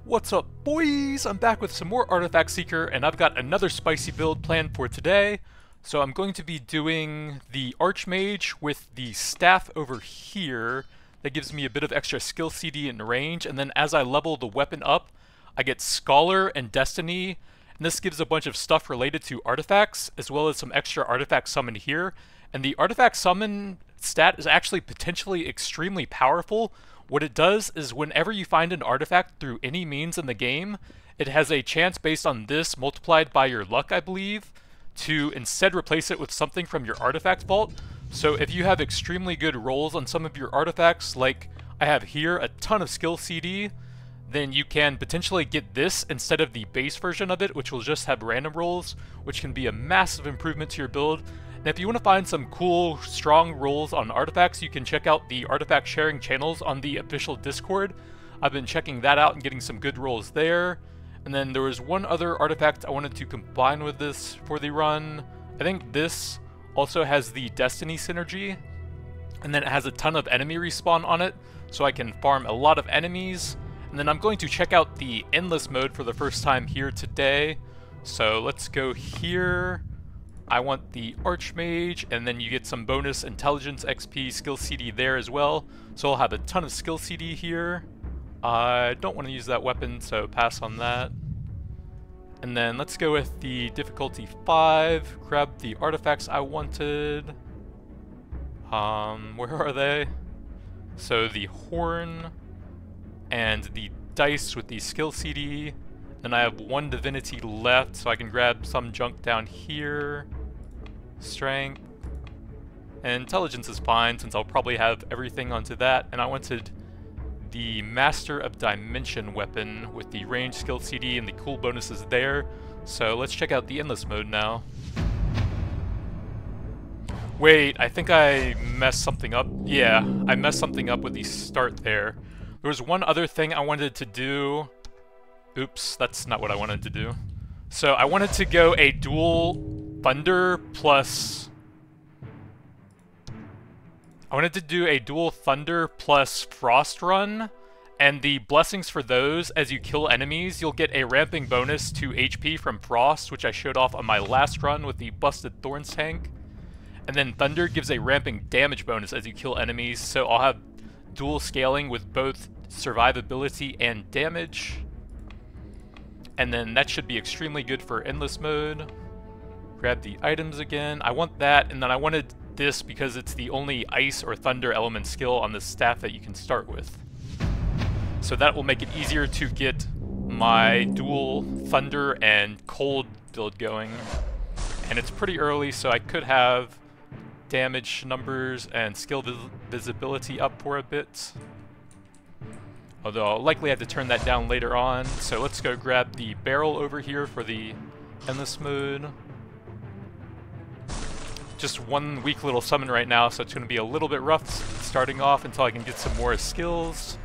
What's up, boys? I'm back with some more Artifact Seeker, and I've got another spicy build planned for today. So I'm going to be doing the Archmage with the staff over here. That gives me a bit of extra skill CD and range, and then as I level the weapon up, I get Scholar and Destiny, and this gives a bunch of stuff related to artifacts, as well as some extra artifact summon here. And the artifact summon stat is actually potentially extremely powerful. What it does is whenever you find an artifact through any means in the game, it has a chance based on this multiplied by your luck, I believe, to instead replace it with something from your artifact vault. So if you have extremely good rolls on some of your artifacts, like I have here a ton of skill CD, then you can potentially get this instead of the base version of it, which will just have random rolls, which can be a massive improvement to your build. And if you want to find some cool, strong rolls on artifacts, you can check out the artifact sharing channels on the official Discord. I've been checking that out and getting some good rolls there. And then there was one other artifact I wanted to combine with this for the run. I think this also has the Destiny synergy, and then it has a ton of enemy respawn on it, so I can farm a lot of enemies. And then I'm going to check out the endless mode for the first time here today. So let's go here. I want the Archmage, and then you get some bonus intelligence XP skill CD there as well. So I'll have a ton of skill CD here. I don't want to use that weapon, so pass on that. And then let's go with the difficulty 5, grab the artifacts I wanted. Where are they? So the horn and the dice with the skill CD. Then I have one divinity left, so I can grab some junk down here. Strength. And intelligence is fine, since I'll probably have everything onto that. And I wanted the Master of Dimension weapon with the range skill CD and the cool bonuses there. So let's check out the endless mode now. Wait, I think I messed something up. Yeah, I messed something up with the start there. There was one other thing I wanted to do. Oops, that's not what I wanted to do. So I wanted to go a dual thunder plus... I wanted to do a dual thunder plus frost run, and the blessings for those, as you kill enemies, you'll get a ramping bonus to HP from frost, which I showed off on my last run with the busted thorns tank. And then thunder gives a ramping damage bonus as you kill enemies, so I'll have dual scaling with both survivability and damage. And then that should be extremely good for endless mode. Grab the items again. I want that, and then I wanted this because it's the only ice or thunder element skill on the staff that you can start with. So that will make it easier to get my dual thunder and cold build going. And it's pretty early, so I could have damage numbers and skill visibility up for a bit. Although I'll likely have to turn that down later on. So let's go grab the barrel over here for the endless mode. Just one weak little summon right now, so it's going to be a little bit rough starting off until I can get some more skills.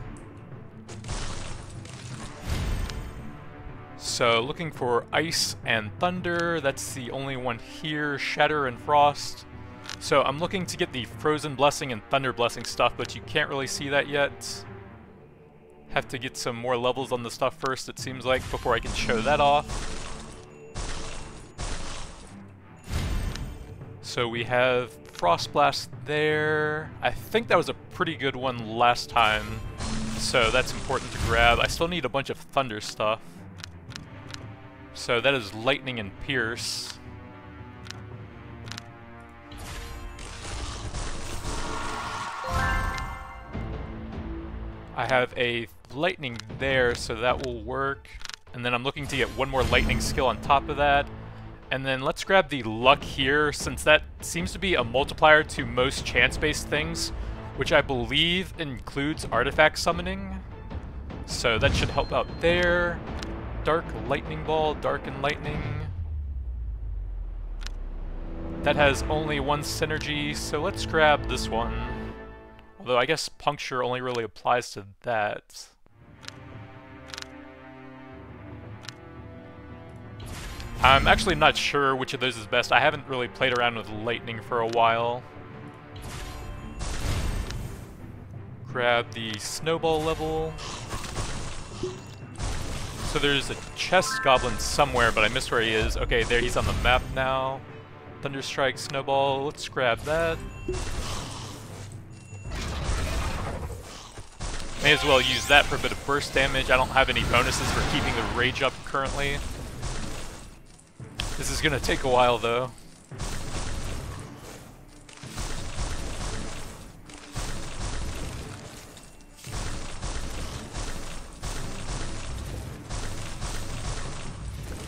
So looking for ice and thunder, that's the only one here, shatter and frost. So I'm looking to get the frozen blessing and thunder blessing stuff, but you can't really see that yet. Have to get some more levels on the stuff first, it seems like, before I can show that off. So we have Frost Blast there. I think that was a pretty good one last time, so that's important to grab. I still need a bunch of thunder stuff. So that is Lightning and Pierce. I have a lightning there, so that will work. And then I'm looking to get one more lightning skill on top of that. And then let's grab the luck here, since that seems to be a multiplier to most chance-based things, which I believe includes artifact summoning. So that should help out there. Dark Lightning Ball, Dark and Lightning. That has only one synergy, so let's grab this one. Although I guess Puncture only really applies to that. I'm actually not sure which of those is best. I haven't really played around with lightning for a while. Grab the snowball level. So there's a chest goblin somewhere, but I missed where he is. Okay, there, he's on the map now. Thunderstrike, Snowball, let's grab that. May as well use that for a bit of burst damage. I don't have any bonuses for keeping the rage up currently. This is gonna take a while though.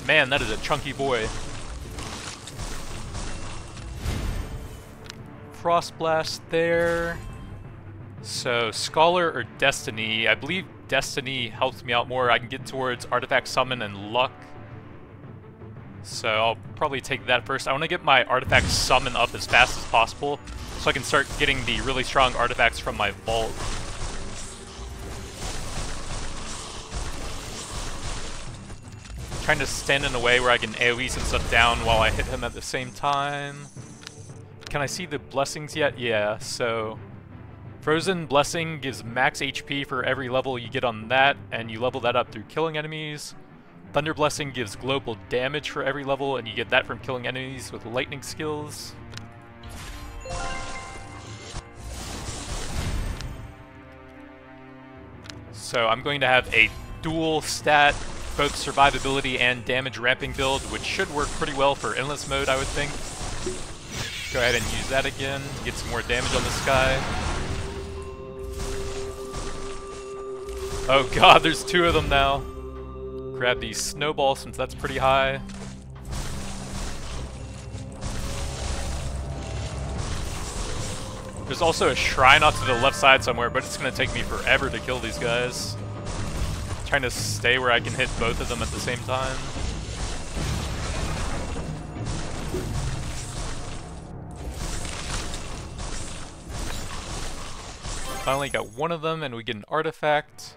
Man, that is a chunky boy. Frost Blast there. So, Scholar or Destiny? I believe Destiny helps me out more. I can get towards Artifact Summon and Luck. So I'll probably take that first. I want to get my Artifact Summon up as fast as possible so I can start getting the really strong artifacts from my vault. Trying to stand in a way where I can AoE some stuff down while I hit him at the same time. Can I see the blessings yet? Yeah, so Frozen Blessing gives max HP for every level you get on that, and you level that up through killing enemies. Thunder Blessing gives global damage for every level, and you get that from killing enemies with lightning skills. So I'm going to have a dual stat, both survivability and damage ramping build, which should work pretty well for Endless Mode, I would think. Go ahead and use that again to get some more damage on this guy. Oh god, there's two of them now. Grab the Snowball since that's pretty high. There's also a shrine off to the left side somewhere, but it's going to take me forever to kill these guys. Trying to stay where I can hit both of them at the same time. Finally got one of them and we get an artifact.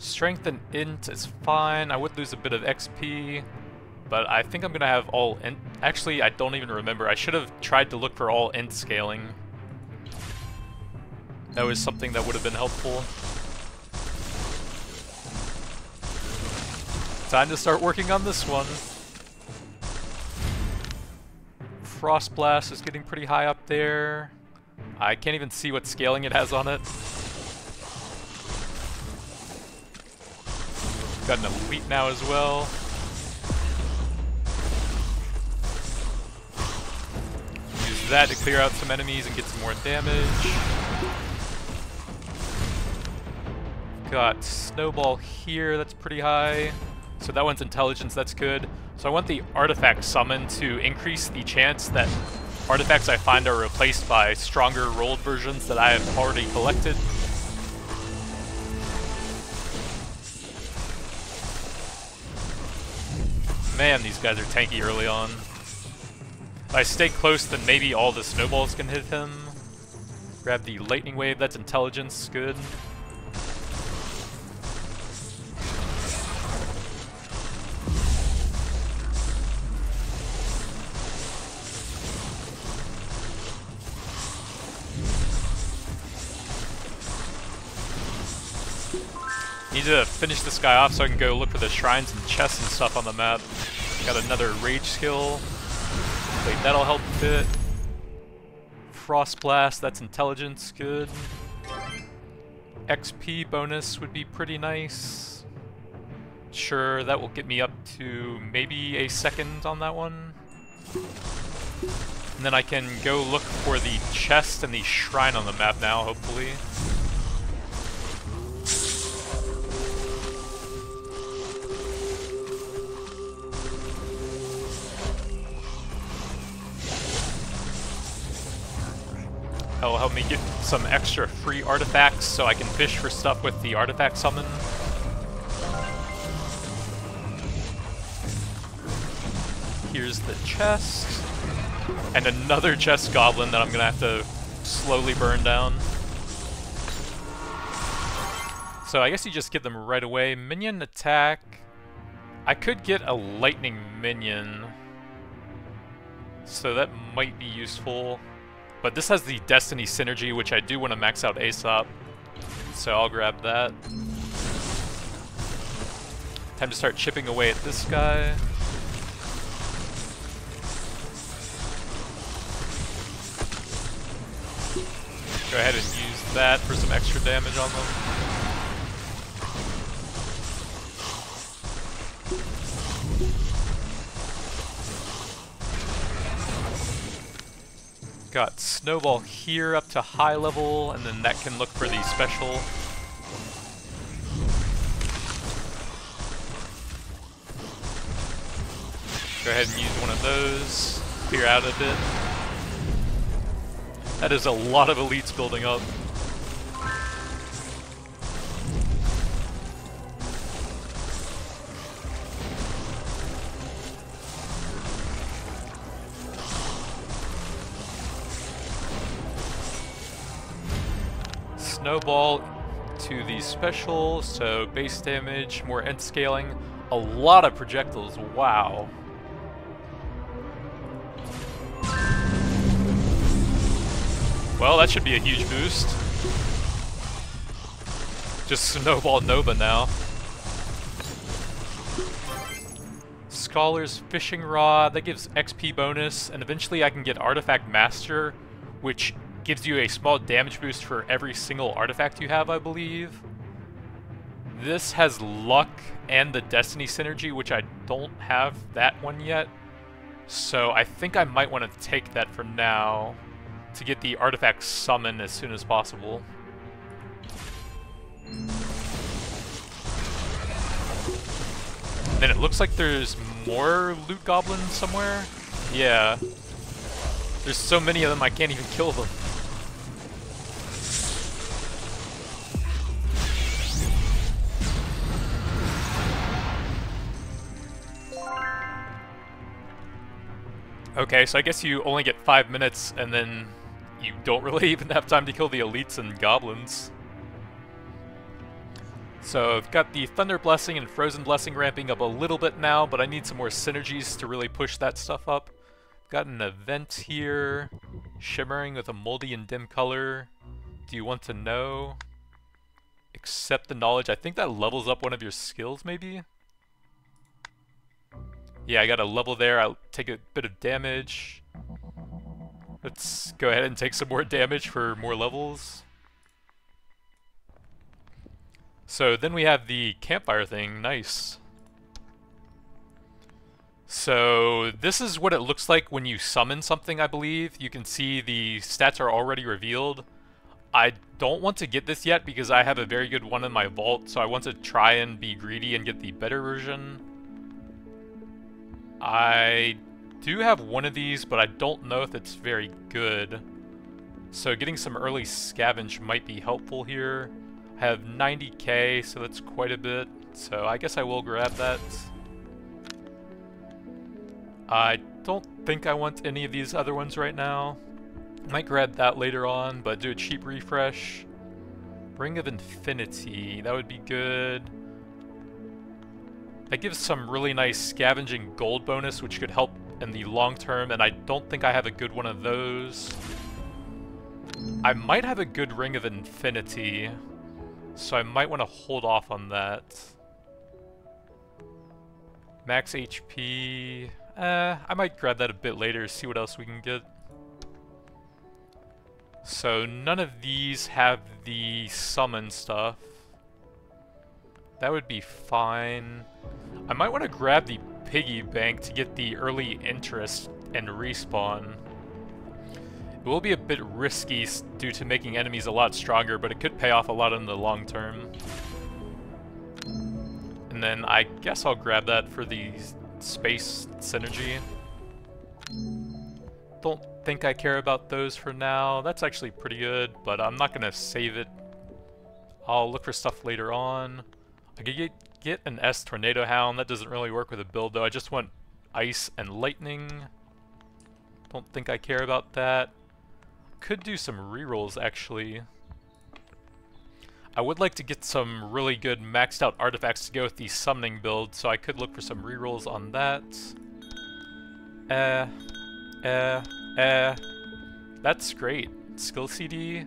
Strength and int is fine. I would lose a bit of XP, but I think I'm going to have all int. Actually, I don't even remember. I should have tried to look for all int scaling. That was something that would have been helpful. Time to start working on this one. Frost Blast is getting pretty high up there. I can't even see what scaling it has on it. Got an elite now as well. Use that to clear out some enemies and get some more damage. Got Snowball here, that's pretty high. So that one's intelligence, that's good. So I want the Artifact Summon to increase the chance that artifacts I find are replaced by stronger rolled versions that I have already collected. Man, these guys are tanky early on. If I stay close, then maybe all the snowballs can hit him. Grab the lightning wave, that's intelligence, good. Need to finish this guy off so I can go look for the shrines and chests and stuff on the map. Got another rage skill. Wait, that'll help a bit. Frost Blast, that's intelligence, good. XP bonus would be pretty nice. Sure, that will get me up to maybe a second on that one. And then I can go look for the chest and the shrine on the map now, hopefully. That'll help me get some extra free artifacts so I can fish for stuff with the artifact summon. Here's the chest. And another chest goblin that I'm gonna have to slowly burn down. So I guess you just get them right away. Minion attack. I could get a lightning minion. So that might be useful. But this has the Destiny synergy, which I do want to max out ASAP. So I'll grab that. Time to start chipping away at this guy. Go ahead and use that for some extra damage on them. Got Snowball here up to high level, and then that can look for the special. Go ahead and use one of those, clear out a bit. That is a lot of elites building up. Snowball to the special, so base damage, more end scaling, a lot of projectiles, wow. Well, that should be a huge boost. Just Snowball Nova now. Scholar's Fishing Rod, that gives XP bonus, and eventually I can get Artifact Master, which gives you a small damage boost for every single artifact you have, I believe. This has Luck and the Destiny Synergy, which I don't have that one yet. So I think I might want to take that for now, to get the artifact summon as soon as possible. Then it looks like there's more loot goblins somewhere. Yeah. There's so many of them I can't even kill them. Okay, so I guess you only get 5 minutes, and then you don't really even have time to kill the elites and goblins. So I've got the Thunder Blessing and Frozen Blessing ramping up a little bit now, but I need some more synergies to really push that stuff up. I've got an event here, shimmering with a moldy and dim color. Do you want to know? Accept the knowledge. I think that levels up one of your skills, maybe? Yeah, I got a level there. I'll take a bit of damage. Let's go ahead and take some more damage for more levels. So then we have the campfire thing. Nice. So this is what it looks like when you summon something, I believe. You can see the stats are already revealed. I don't want to get this yet because I have a very good one in my vault, so I want to try and be greedy and get the better version. I do have one of these, but I don't know if it's very good. So getting some early scavenge might be helpful here. I have 90k, so that's quite a bit. So I guess I will grab that. I don't think I want any of these other ones right now. Might grab that later on, but do a cheap refresh. Ring of Infinity, that would be good. That gives some really nice scavenging gold bonus, which could help in the long term, and I don't think I have a good one of those. I might have a good Ring of Infinity, so I might want to hold off on that. Max HP... I might grab that a bit later, see what else we can get. So none of these have the summon stuff. That would be fine. I might want to grab the piggy bank to get the early interest and respawn. It will be a bit risky due to making enemies a lot stronger, but it could pay off a lot in the long term. And then I guess I'll grab that for the space synergy. Don't think I care about those for now. That's actually pretty good, but I'm not gonna save it. I'll look for stuff later on. I could get an S Tornado Hound. That doesn't really work with a build though. I just want ice and lightning. Don't think I care about that. Could do some rerolls actually. I would like to get some really good maxed out artifacts to go with the summoning build, so I could look for some rerolls on that. That's great. Skill CD.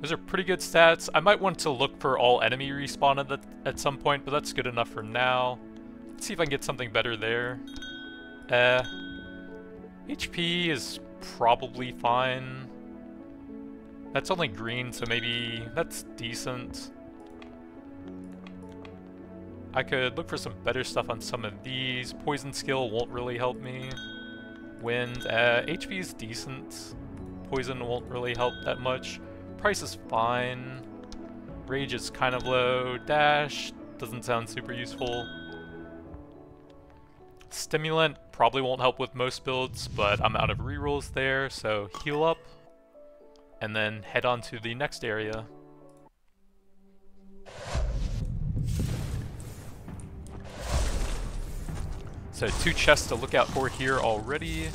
Those are pretty good stats. I might want to look for all enemy respawn at some point, but that's good enough for now. Let's see if I can get something better there. HP is probably fine. That's only green, so maybe that's decent. I could look for some better stuff on some of these. Poison skill won't really help me. Wind, HP is decent. Poison won't really help that much. Price is fine. Rage is kind of low. Dash doesn't sound super useful. Stimulant probably won't help with most builds, but I'm out of rerolls there, so heal up. And then head on to the next area. So 2 chests to look out for here already.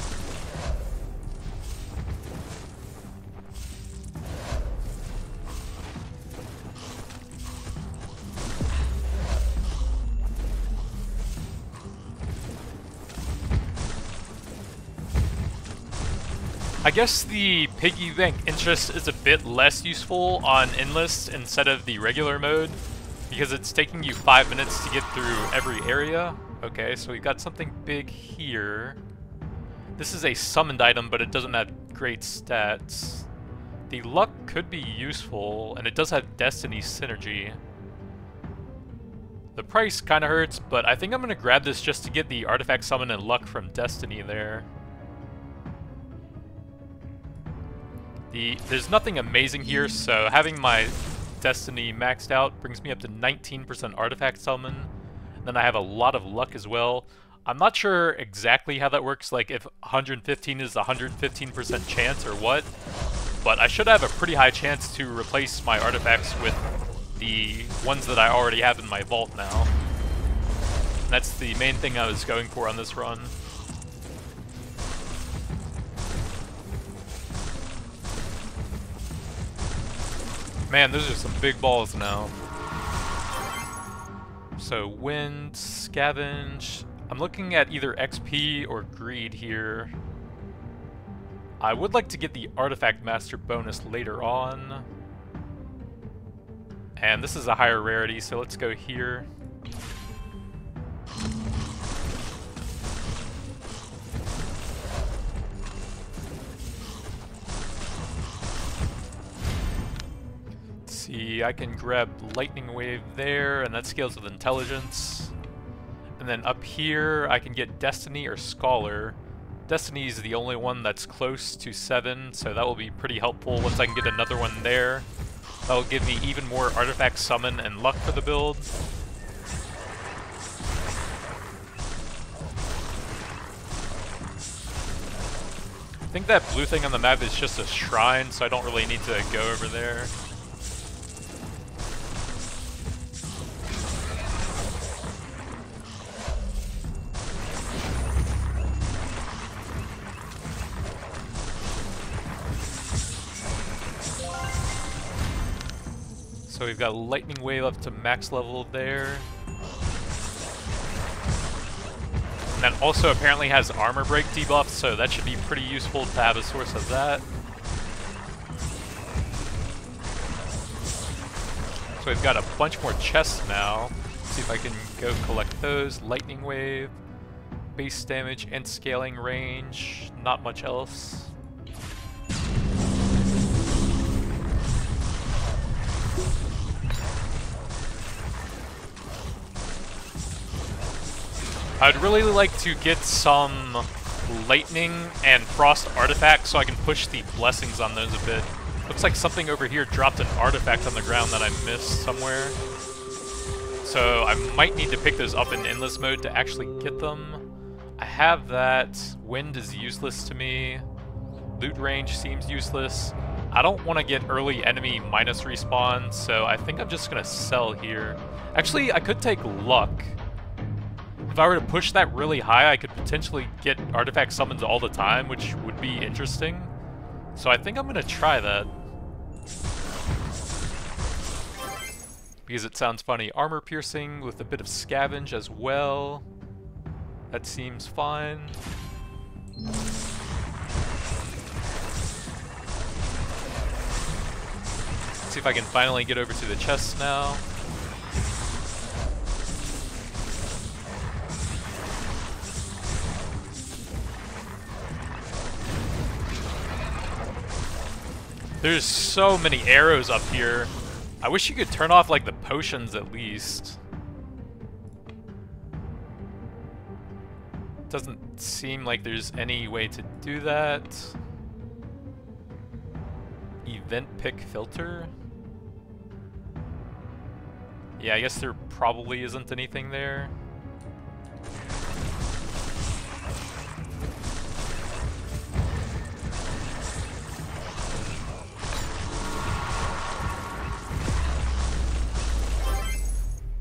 I guess the piggy bank interest is a bit less useful on Endless instead of the regular mode, because it's taking you 5 minutes to get through every area. Okay, so we've got something big here. This is a summoned item, but it doesn't have great stats. The luck could be useful, and it does have Destiny synergy. The price kind of hurts, but I think I'm going to grab this just to get the artifact summon and luck from Destiny there. There's nothing amazing here, so having my Destiny maxed out brings me up to 19% artifact summon. And then I have a lot of luck as well. I'm not sure exactly how that works, like if 115 is 115% chance or what, but I should have a pretty high chance to replace my artifacts with the ones that I already have in my vault now. And that's the main thing I was going for on this run. Man, those are some big balls now. So, wind, scavenge. I'm looking at either XP or greed here. I would like to get the artifact master bonus later on. And this is a higher rarity, so let's go here. See, I can grab Lightning Wave there, and that scales with Intelligence. And then up here, I can get Destiny or Scholar. Destiny is the only one that's close to 7, so that will be pretty helpful once I can get another one there. That will give me even more artifact summon and luck for the build. I think that blue thing on the map is just a shrine, so I don't really need to go over there. So we've got Lightning Wave up to max level there. And that also apparently has armor break debuff, so that should be pretty useful to have a source of that. So we've got a bunch more chests now. Let's see if I can go collect those. Lightning Wave, base damage, and scaling range. Not much else. I'd really like to get some lightning and frost artifacts so I can push the blessings on those a bit. Looks like something over here dropped an artifact on the ground that I missed somewhere. So I might need to pick those up in endless mode to actually get them. I have that. Wind is useless to me. Loot range seems useless. I don't want to get early enemy minus respawn, so I think I'm just going to sell here. Actually, I could take luck. If I were to push that really high, I could potentially get artifact summons all the time, which would be interesting. So I think I'm going to try that. Because it sounds funny. Armor piercing with a bit of scavenge as well. That seems fine. see if I can finally get over to the chest now. There's so many arrows up here. I wish you could turn off like the potions at least. Doesn't seem like there's any way to do that. Event pick filter? Yeah, I guess there probably isn't anything there.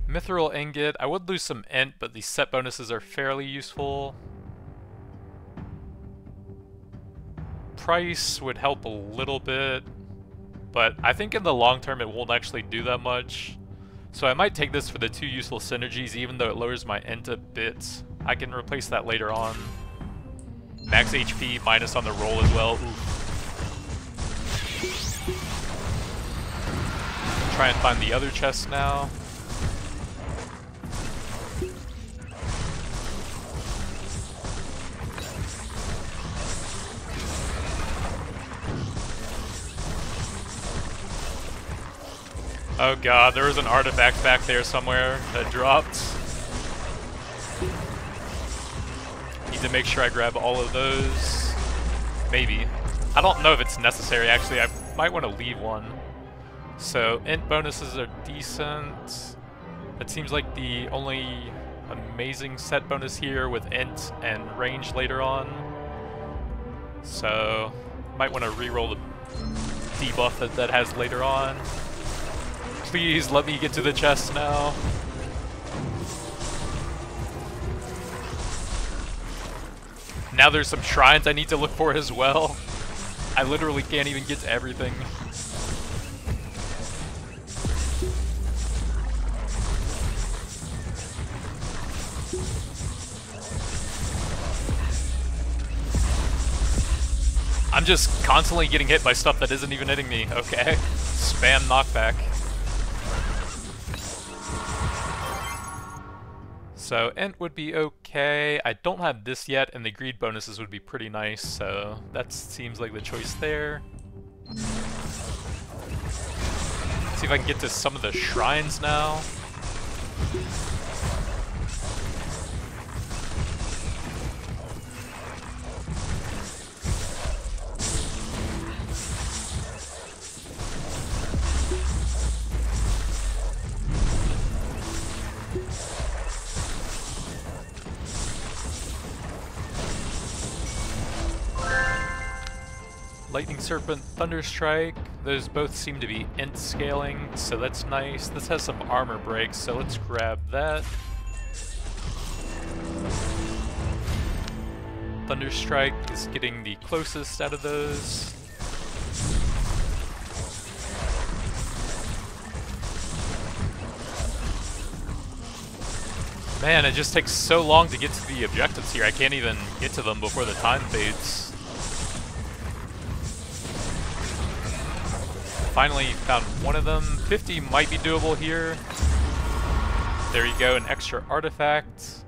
Mithril ingot. I would lose some int, but these set bonuses are fairly useful. Price would help a little bit, but I think in the long term it won't actually do that much. So I might take this for the 2 useful synergies, even though it lowers my int a bit. I can replace that later on. Max HP minus on the roll as well. Oof. Try and find the other chest now. Oh god, there was an artifact back there somewhere that dropped. Need to make sure I grab all of those. Maybe. I don't know if it's necessary, actually. I might want to leave one. So, int bonuses are decent. That seems like the only amazing set bonus here with int and range later on. So, might want to reroll the debuff that has later on. Please let me get to the chest now. Now there's some shrines I need to look for as well. I literally can't even get to everything. I'm just constantly getting hit by stuff that isn't even hitting me. Okay. Spam knockback. So int would be okay. I don't have this yet, and the greed bonuses would be pretty nice, so that seems like the choice there. See if I can get to some of the shrines now. Lightning Serpent, Thunder Strike, those both seem to be int scaling, so that's nice. This has some armor breaks, so let's grab that. Thunder Strike is getting the closest out of those. Man, it just takes so long to get to the objectives here. I can't even get to them before the time fades. Finally found one of them. 50 might be doable here. There you go, an extra artifact.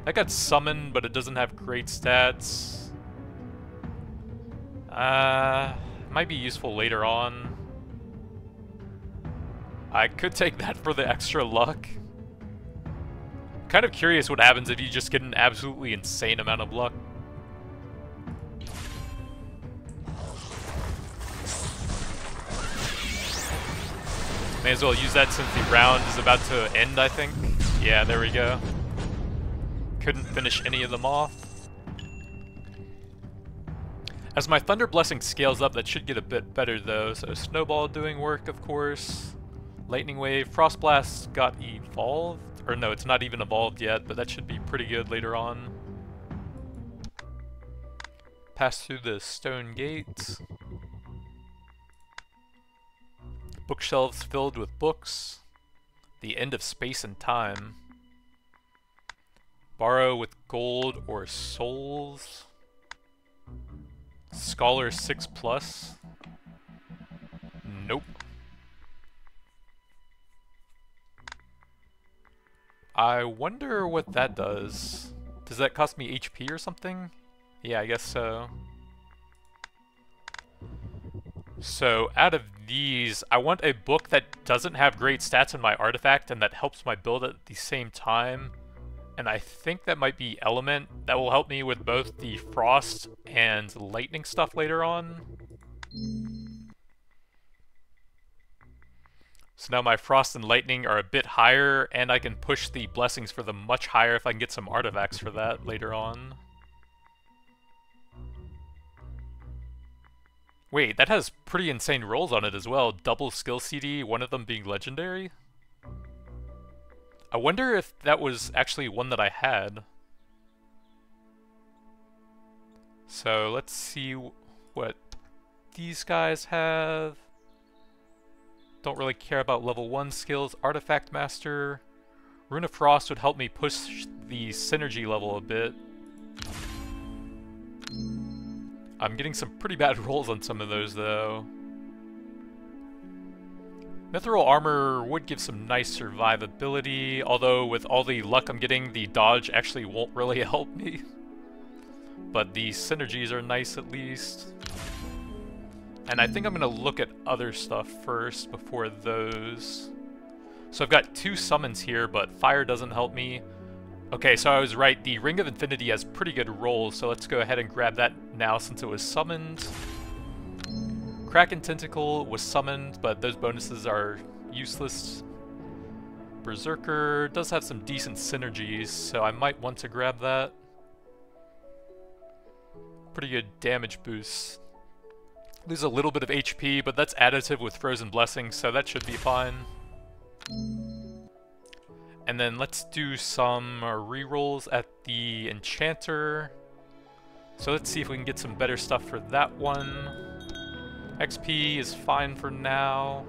That got summoned, but it doesn't have great stats. Might be useful later on. I could take that for the extra luck. Kind of curious what happens if you just get an absolutely insane amount of luck. May as well use that since the round is about to end, I think. Yeah, there we go. Couldn't finish any of them off. As my Thunder Blessing scales up, that should get a bit better though. So Snowball doing work, of course. Lightning Wave, Frost Blast got evolved. Or no, it's not even evolved yet, but that should be pretty good later on. Pass through the stone gates. Bookshelves filled with books. The end of space and time. Borrow with gold or souls. Scholar 6+. Nope. I wonder what that does. Does that cost me HP or something? Yeah, I guess so. So, out of these, I want a book that doesn't have great stats in my artifact and that helps my build at the same time. And I think that might be Element. That will help me with both the Frost and Lightning stuff later on. So now my Frost and Lightning are a bit higher, and I can push the Blessings for them much higher if I can get some artifacts for that later on. Wait, that has pretty insane rolls on it as well. Double skill CD, one of them being legendary. I wonder if that was actually one that I had. So let's see what these guys have. Don't really care about level 1 skills. Artifact Master. Rune of Frost would help me push the synergy level a bit. I'm getting some pretty bad rolls on some of those, though. Mithril Armor would give some nice survivability, although with all the luck I'm getting, the dodge actually won't really help me. But the synergies are nice at least. And I think I'm going to look at other stuff first before those. So I've got 2 summons here, but fire doesn't help me. Okay, so I was right, the Ring of Infinity has pretty good rolls, so let's go ahead and grab that now since it was summoned. Kraken Tentacle was summoned, but those bonuses are useless. Berserker does have some decent synergies, so I might want to grab that. Pretty good damage boost. Lose a little bit of HP, but that's additive with Frozen Blessing, so that should be fine. And then let's do some rerolls at the Enchanter. So let's see if we can get some better stuff for that one. XP is fine for now.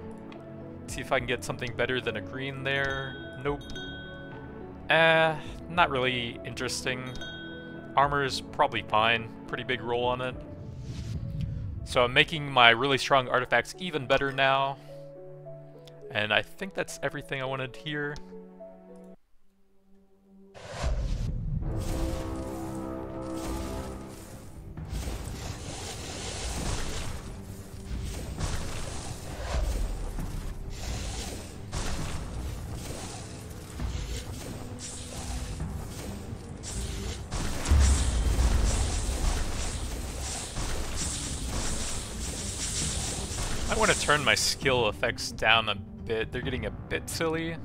Let's see if I can get something better than a green there. Nope. Not really interesting. Armor's probably fine. Pretty big roll on it. So I'm making my really strong artifacts even better now. And I think that's everything I wanted here. I want to turn my skill effects down a bit. They're getting a bit silly.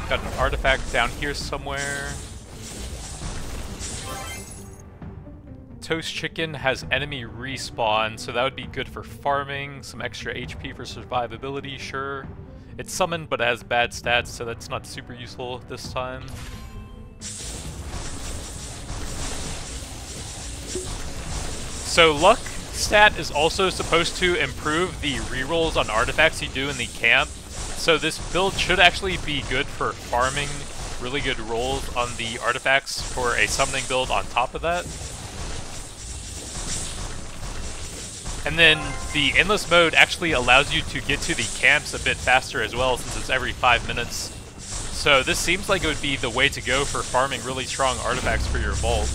Got an artifact down here somewhere. Toast Chicken has enemy respawn, so that would be good for farming. Some extra HP for survivability, sure. It's summoned, but it has bad stats, so that's not super useful this time. So luck stat is also supposed to improve the rerolls on artifacts you do in the camp. So this build should actually be good for farming really good rolls on the artifacts for a summoning build on top of that. And then the endless mode actually allows you to get to the camps a bit faster as well, since it's every 5 minutes. So this seems like it would be the way to go for farming really strong artifacts for your vault.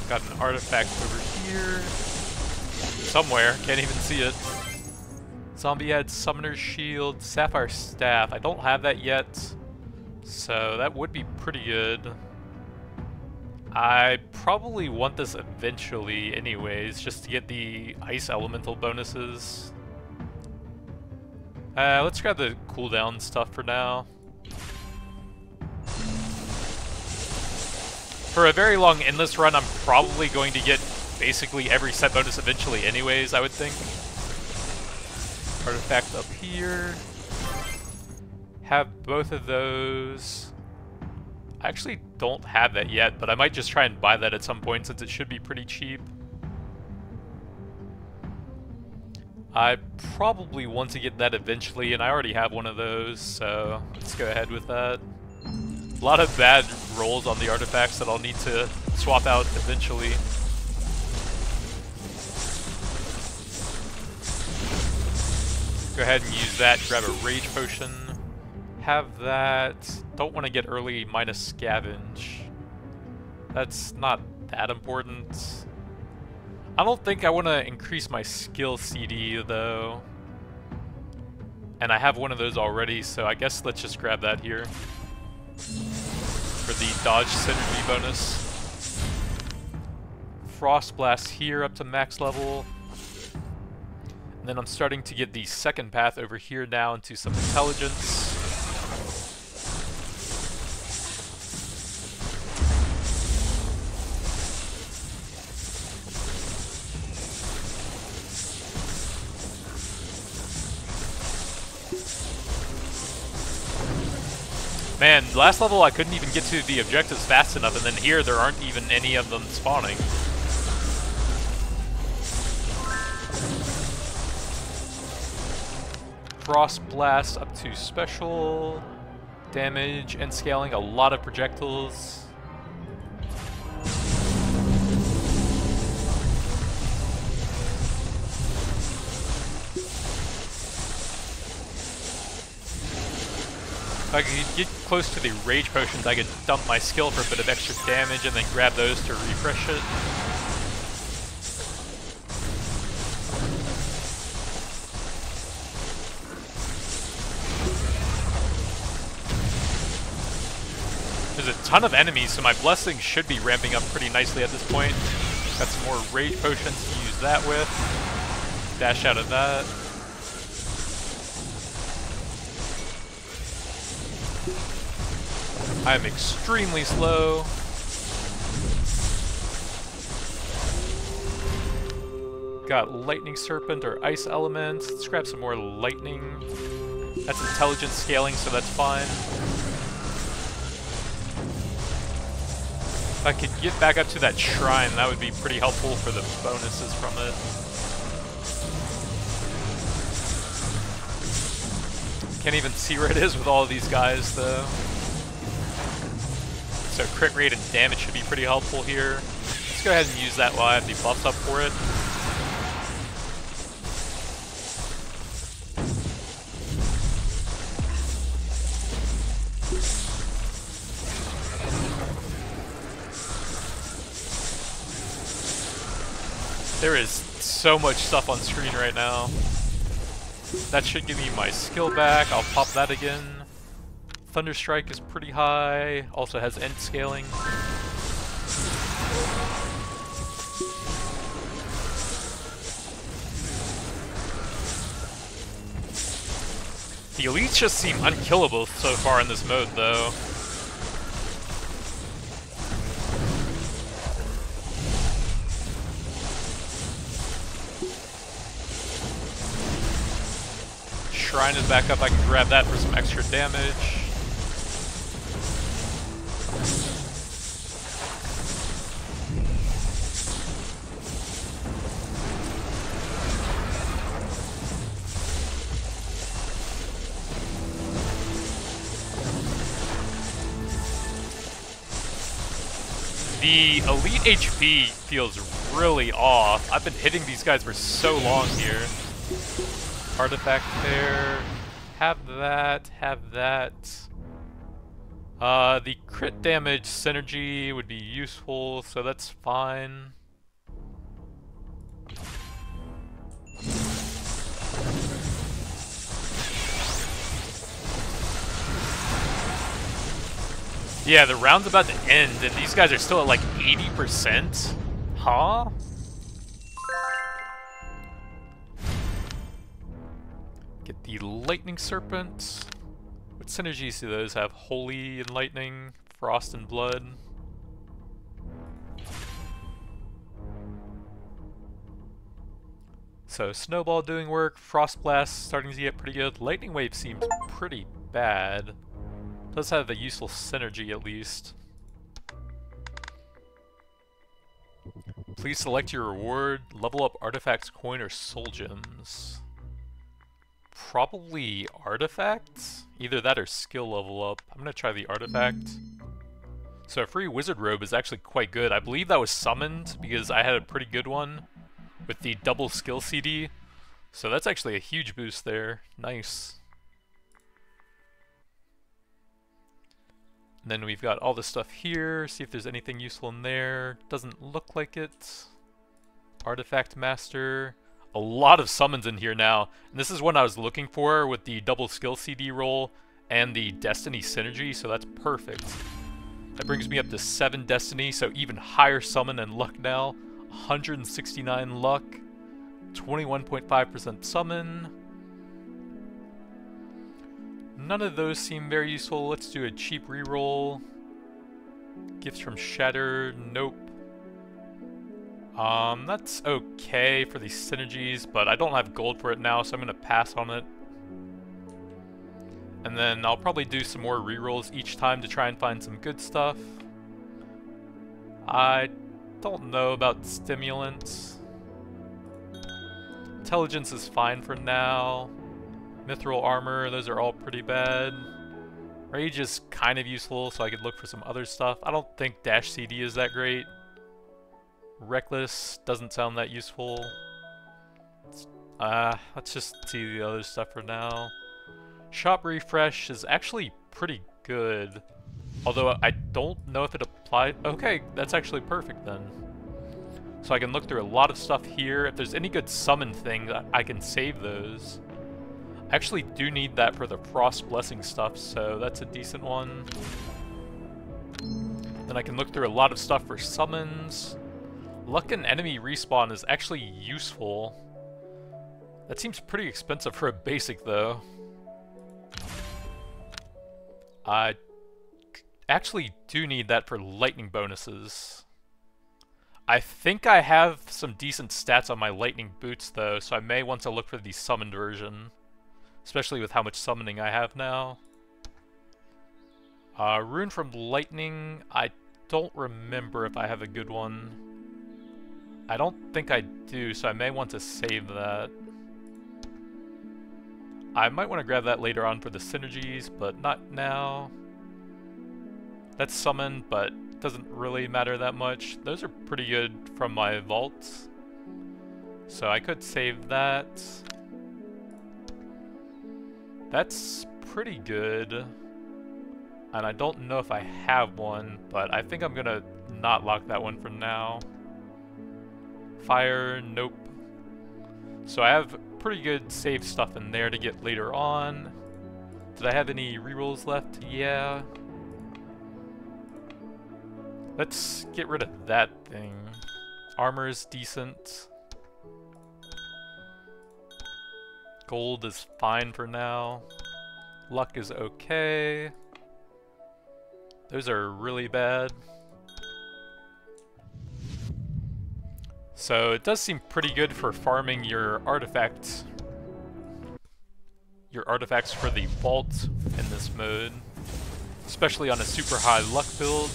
Got an artifact over here. Somewhere, can't even see it. Zombie Head, Summoner's Shield, Sapphire Staff. I don't have that yet, so that would be pretty good. I probably want this eventually anyways, just to get the Ice Elemental bonuses. Let's grab the cooldown stuff for now. For a very long endless run, I'm probably going to get basically every set bonus eventually anyways, I would think. Artifact up here. Have both of those. I actually don't have that yet, but I might just try and buy that at some point since it should be pretty cheap. I probably want to get that eventually, and I already have one of those, so let's go ahead with that. A lot of bad rolls on the artifacts that I'll need to swap out eventually. Go ahead and use that, grab a rage potion. Have that. Don't want to get early minus scavenge. That's not that important. I don't think I want to increase my skill CD though. And I have one of those already, so I guess let's just grab that here. For the dodge synergy bonus. Frost Blast here up to max level. And then I'm starting to get the second path over here now into some intelligence. Man, last level I couldn't even get to the objectives fast enough, and then here there aren't even any of them spawning. Frost Blast up to special damage and scaling, a lot of projectiles. If I could get close to the rage potions, I could dump my skill for a bit of extra damage and then grab those to refresh it. There's a ton of enemies, so my blessings should be ramping up pretty nicely at this point. Got some more rage potions to use that with. Dash out of that. I am extremely slow. Got Lightning Serpent or Ice Element. Let's grab some more lightning. That's intelligence scaling, so that's fine. If I could get back up to that shrine, that would be pretty helpful for the bonuses from it. Can't even see where it is with all of these guys, though. So crit rate and damage should be pretty helpful here. Let's go ahead and use that while I have the buffs up for it. There is so much stuff on screen right now. That should give me my skill back. I'll pop that again. Thunderstrike is pretty high, also has end scaling. The elites just seem unkillable so far in this mode, though. Shrine is back up, I can grab that for some extra damage. The elite HP feels really off. I've been hitting these guys for so long here. Artifact there. Have that, have that. The crit damage synergy would be useful, so that's fine. Yeah, the round's about to end, and these guys are still at like 80%? Huh? Get the Lightning Serpent. What synergies do those have? Holy and Lightning, Frost and Blood. So Snowball doing work, Frost Blast starting to get pretty good. Lightning Wave seems pretty bad. Does have a useful synergy at least. Please select your reward, level up artifacts, coin, or soul gems. Probably artifacts? Either that or skill level up. I'm gonna try the artifact. So a free wizard robe is actually quite good. I believe that was summoned because I had a pretty good one with the double skill CD. So that's actually a huge boost there. Nice. And then we've got all this stuff here. See if there's anything useful in there. Doesn't look like it. Artifact Master. A lot of summons in here now. And this is what I was looking for with the double skill CD roll and the Destiny synergy, so that's perfect. That brings me up to 7 Destiny, so even higher summon and luck now. 169 luck. 21.5% summon. None of those seem very useful. Let's do a cheap reroll. Gifts from Shatter. Nope. That's okay for these synergies, but I don't have gold for it now, so I'm gonna pass on it. And then I'll probably do some more rerolls each time to try and find some good stuff. I don't know about stimulants. Intelligence is fine for now. Mithril armor, those are all pretty bad. Rage is kind of useful, so I could look for some other stuff. I don't think Dash CD is that great. Reckless doesn't sound that useful. Let's just see the other stuff for now. Shop Refresh is actually pretty good. Although I don't know if it applies. Okay, that's actually perfect then. So I can look through a lot of stuff here. If there's any good summon things, I can save those. I actually do need that for the Frost Blessing stuff, so that's a decent one. Then I can look through a lot of stuff for summons. Luck and enemy respawn is actually useful. That seems pretty expensive for a basic though. I actually do need that for lightning bonuses. I think I have some decent stats on my lightning boots though, so I may want to look for the summoned version. Especially with how much summoning I have now. Rune from lightning, I don't remember if I have a good one. I don't think I do, so I may want to save that. I might want to grab that later on for the synergies, but not now. That's summoned, but doesn't really matter that much. Those are pretty good from my vaults. So I could save that. That's pretty good. And I don't know if I have one, but I think I'm gonna not lock that one for now. Fire, nope. So I have pretty good save stuff in there to get later on. Did I have any rerolls left? Yeah. Let's get rid of that thing. Armor is decent. Gold is fine for now. Luck is okay. Those are really bad. So it does seem pretty good for farming your artifacts. Your artifacts for the vault in this mode. Especially on a super high luck build.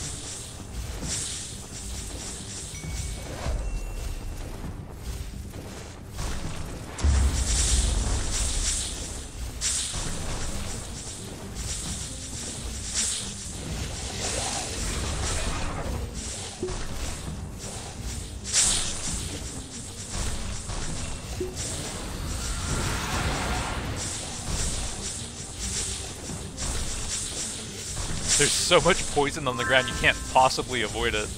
There's so much poison on the ground, you can't possibly avoid it.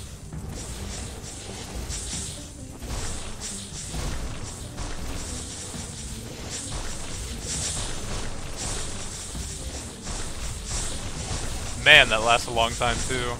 Man, that lasts a long time too.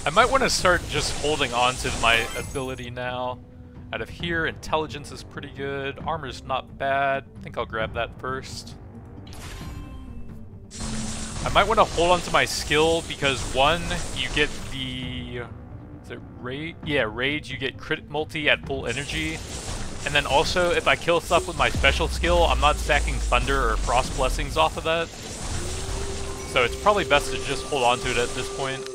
I might want to start just holding on to my ability now. Out of here, intelligence is pretty good. Armor's not bad. I think I'll grab that first. I might want to hold on to my skill because one, you get the... Is it Raid? Yeah, Rage, you get crit multi at full energy. And then also, if I kill stuff with my special skill, I'm not stacking Thunder or Frost Blessings off of that. So it's probably best to just hold on to it at this point.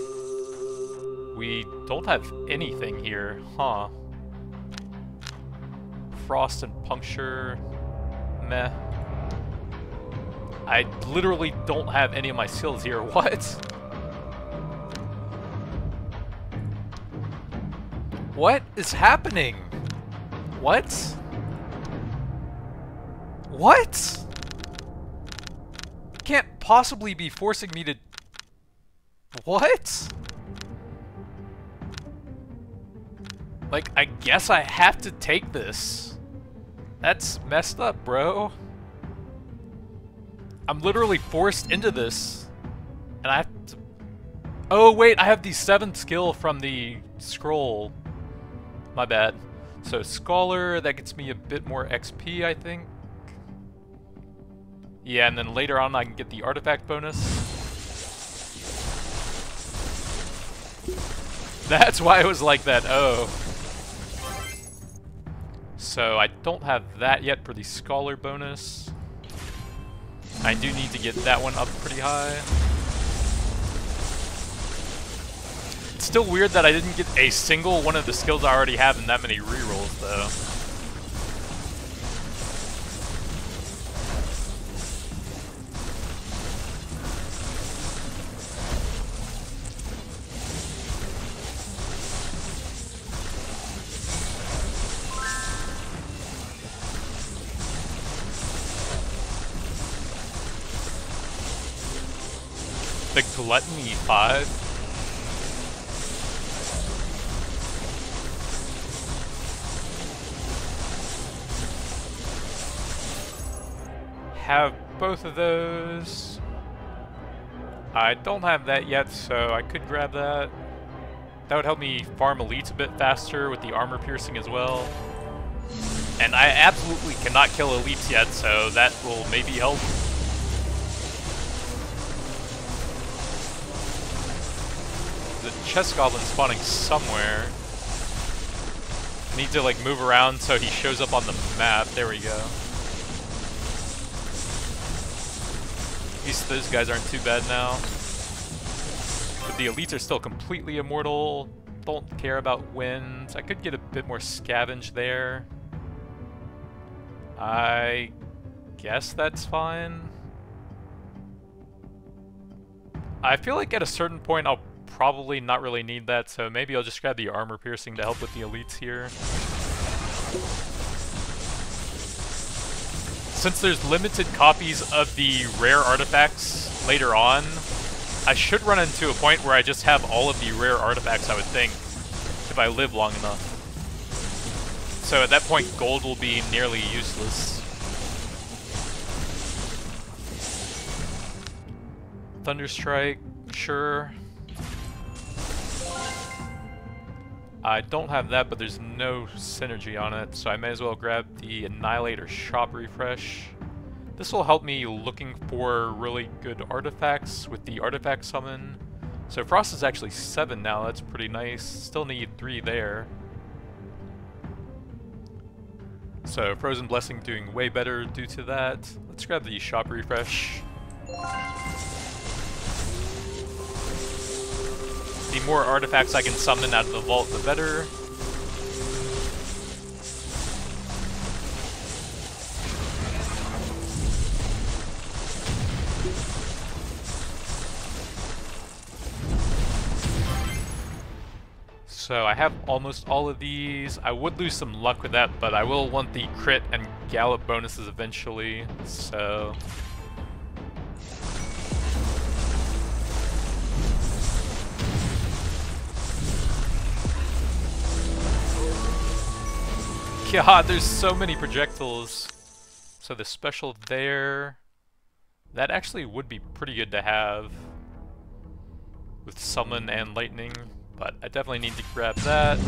We don't have anything here, huh? Frost and Puncture, meh. I literally don't have any of my skills here, what? What is happening? What? What? You can't possibly be forcing me to... What? Like, I guess I have to take this. That's messed up, bro. I'm literally forced into this. And I have to... Oh, wait, I have the 7th skill from the scroll. My bad. So, Scholar, that gets me a bit more XP, I think. Yeah, and then later on I can get the artifact bonus. That's why it was like that, oh. So I don't have that yet for the Scholar bonus. I do need to get that one up pretty high. It's still weird that I didn't get a single one of the skills I already have in that many rerolls, though. The Gluttony 5. Have both of those. I don't have that yet, so I could grab that. That would help me farm elites a bit faster with the armor piercing as well. And I absolutely cannot kill elites yet, so that will maybe help. The chest goblin spawning somewhere. I need to like move around so he shows up on the map. There we go. At least those guys aren't too bad now. But the elites are still completely immortal. Don't care about wins. I could get a bit more scavenge there. I guess that's fine. I feel like at a certain point I'll probably not really need that, so maybe I'll just grab the armor piercing to help with the elites here. Since there's limited copies of the rare artifacts later on, I should run into a point where I just have all of the rare artifacts, I would think, if I live long enough. So at that point, gold will be nearly useless. Thunderstrike, sure. I don't have that, but there's no synergy on it, so I may as well grab the Annihilate or Shop Refresh. This will help me looking for really good artifacts with the artifact summon. So Frost is actually 7 now, that's pretty nice. Still need 3 there. So Frozen Blessing doing way better due to that. Let's grab the Shop Refresh. The more artifacts I can summon out of the vault, the better. So I have almost all of these. I would lose some luck with that, but I will want the crit and gallop bonuses eventually, so... God, there's so many projectiles. So the special there, that actually would be pretty good to have with summon and lightning, but I definitely need to grab that. See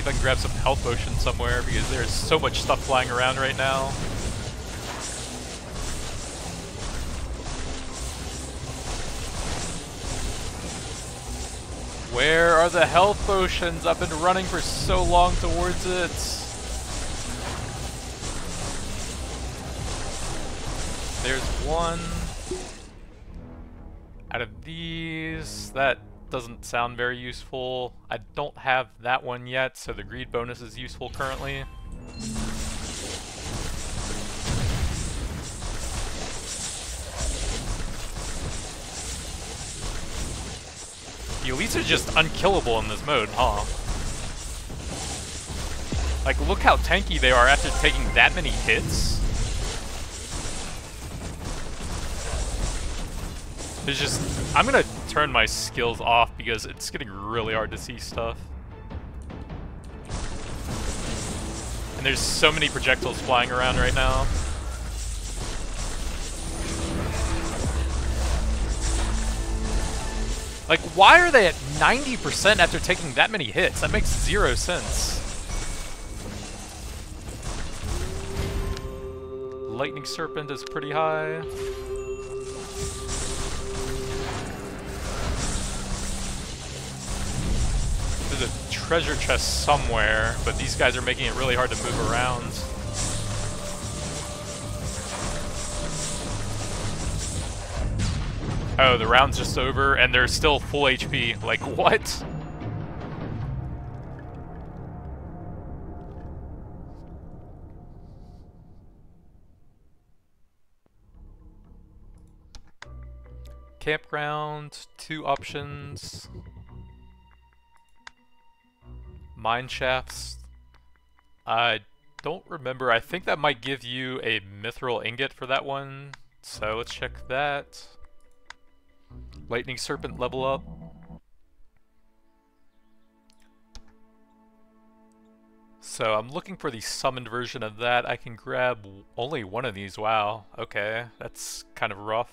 if I can grab some health potions somewhere, because there's so much stuff flying around right now. Where are the health potions? I've been running for so long towards it. There's one. Out of these, that doesn't sound very useful. I don't have that one yet, so the greed bonus is useful currently. The elites are just unkillable in this mode, huh? Like, look how tanky they are after taking that many hits. There's just... I'm gonna turn my skills off because it's getting really hard to see stuff. And there's so many projectiles flying around right now. Like, why are they at 90% after taking that many hits? That makes zero sense. Lightning Serpent is pretty high. There's a treasure chest somewhere, but these guys are making it really hard to move around. Oh, the round's just over, and they're still full HP. Like, what? Campground, 2 options. Mine shafts. I don't remember. I think that might give you a mithril ingot for that one. So let's check that. Lightning Serpent level up. So I'm looking for the summoned version of that. I can grab only one of these. Wow. Okay, that's kind of rough.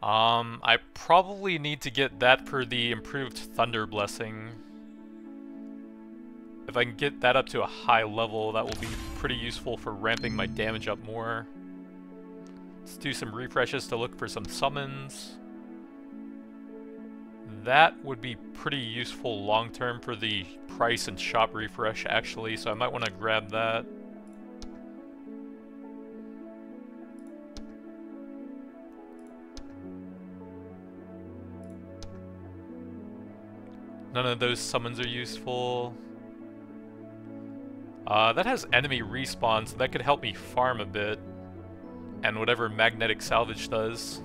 I probably need to get that for the improved Thunder Blessing. If I can get that up to a high level, that will be pretty useful for ramping my damage up more. Let's do some refreshes to look for some summons. That would be pretty useful long-term for the price and shop refresh, actually, so I might want to grab that. None of those summons are useful. That has enemy respawn, so that could help me farm a bit. And whatever magnetic salvage does.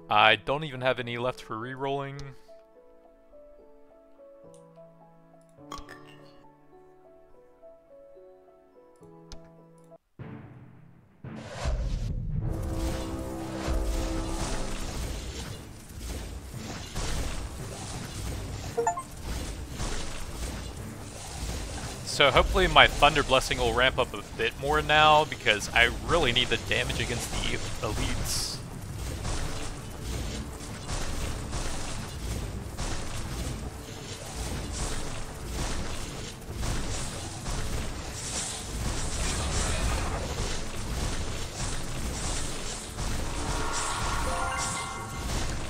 I don't even have any left for re-rolling. So hopefully my Thunder Blessing will ramp up a bit more now, because I really need the damage against the elites.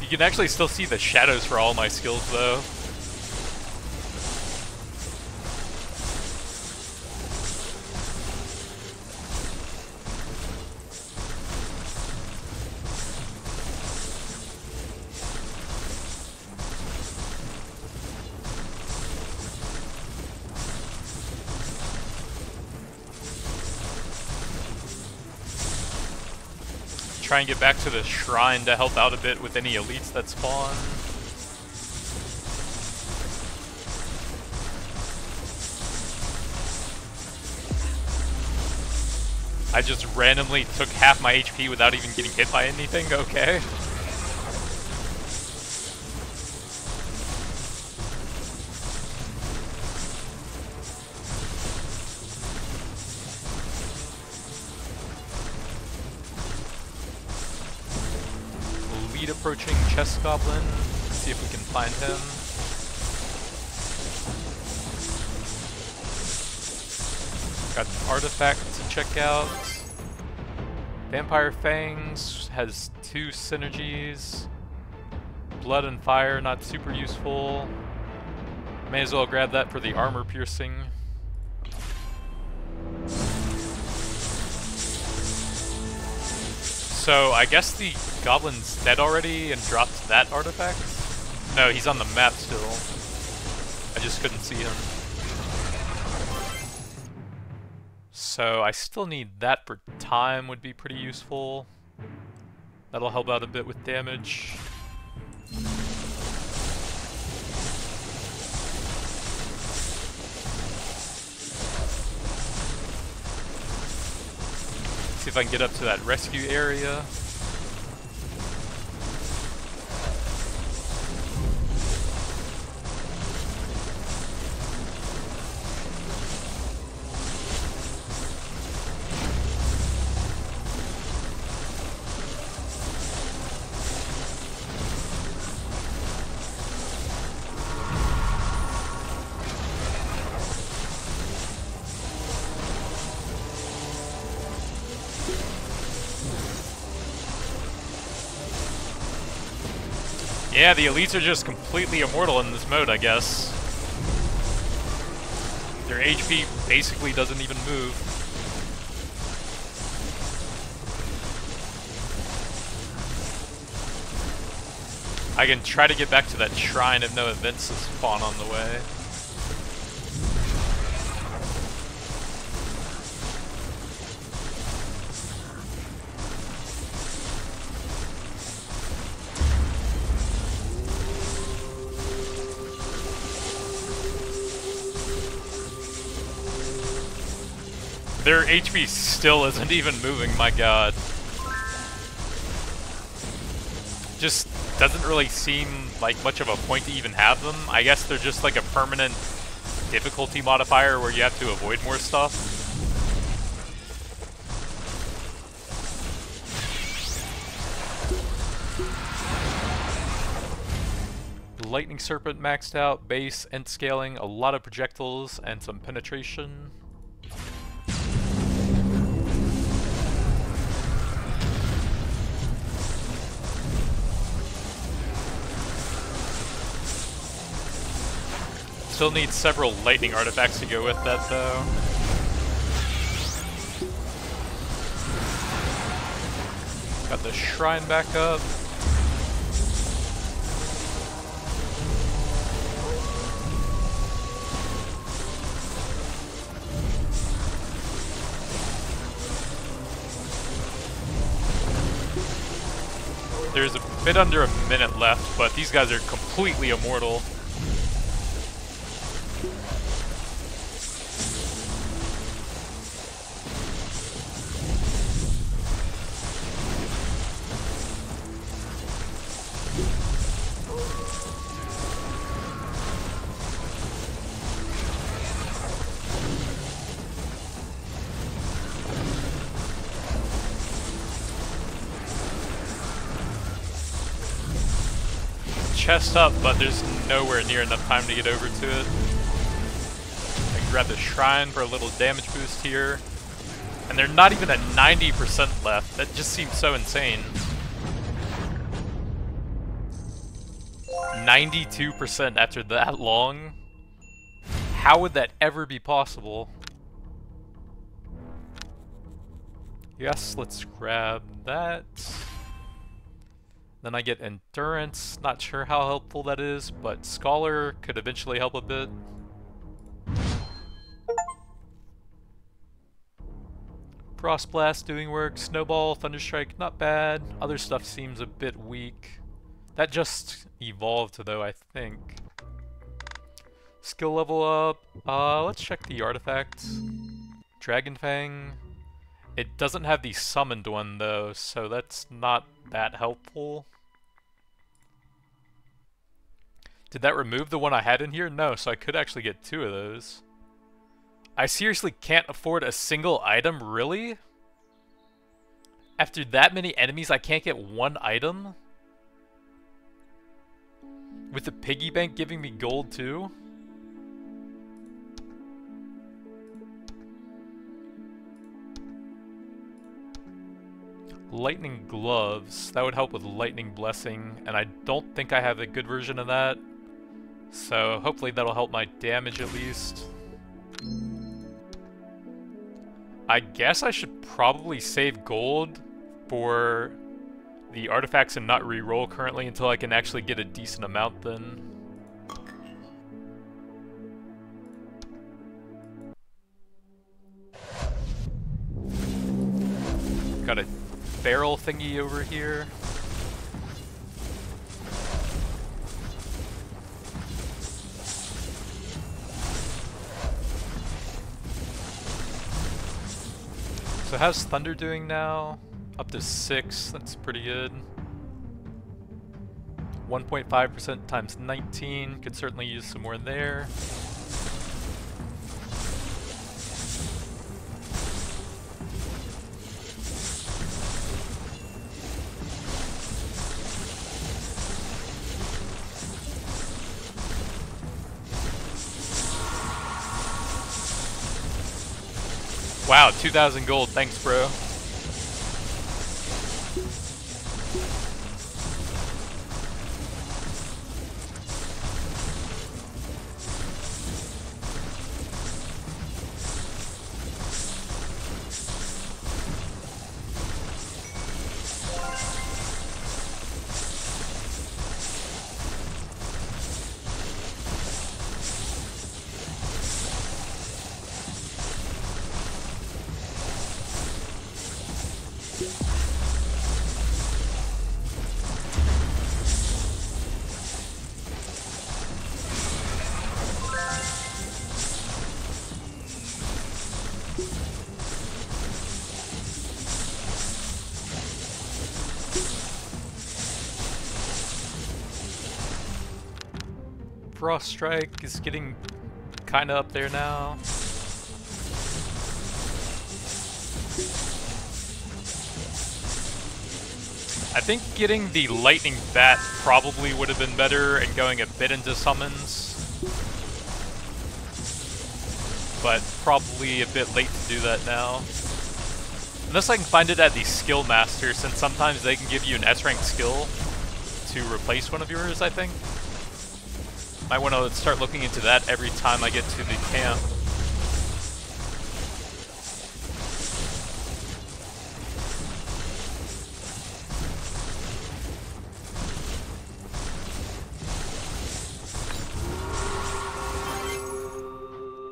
You can actually still see the shadows for all my skills though. Try and get back to the shrine to help out a bit with any elites that spawn. I just randomly took half my HP without even getting hit by anything, okay. speed approaching chest goblin. See if we can find him. Got an artifact to check out. Vampire Fangs has 2 synergies. Blood and Fire, not super useful. May as well grab that for the armor piercing. So I guess the goblin's dead already and dropped that artifact? No, he's on the map still. I just couldn't see him. So I still need that for time, would be pretty useful. That'll help out a bit with damage. See if I can get up to that rescue area. Yeah, the elites are just completely immortal in this mode, I guess. Their HP basically doesn't even move. I can try to get back to that shrine if no events spawn on the way. Their HP still isn't even moving, my god. Just doesn't really seem like much of a point to even have them. I guess they're just like a permanent difficulty modifier where you have to avoid more stuff. Lightning Serpent maxed out, base, end scaling, a lot of projectiles, and some penetration. Still need several lightning artifacts to go with that, though. Got the shrine back up. There's a bit under a minute left, but these guys are completely immortal. Chest up, but there's nowhere near enough time to get over to it. I can grab the shrine for a little damage boost here. And they're not even at 90% left. That just seems so insane. 92% after that long? How would that ever be possible? Yes, let's grab that. Then I get Endurance, not sure how helpful that is, but Scholar could eventually help a bit. Frost Blast doing work, Snowball, Thunderstrike, not bad. Other stuff seems a bit weak. That just evolved though, I think. Skill level up, let's check the artifacts. Dragon Fang. It doesn't have the summoned one though, so that's not that helpful. Did that remove the one I had in here? No, so I could actually get 2 of those. I seriously can't afford a single item, really? After that many enemies, I can't get 1 item? With the piggy bank giving me gold too? Lightning gloves. That would help with lightning blessing, and I don't think I have a good version of that. So hopefully that'll help my damage at least. I guess I should probably save gold for the artifacts and not re-roll currently until I can actually get a decent amount then. Got a barrel thingy over here. So how's Thunder doing now? Up to 6, that's pretty good. 1.5% times 19, could certainly use some more there. Wow, 2,000 gold, thanks bro. Frost Strike is getting kinda up there now. I think getting the Lightning Bat probably would have been better and going a bit into summons. But probably a bit late to do that now. Unless I can find it at the Skill Master, since sometimes they can give you an S-rank skill to replace one of yours, I think. Might want to start looking into that every time I get to the camp.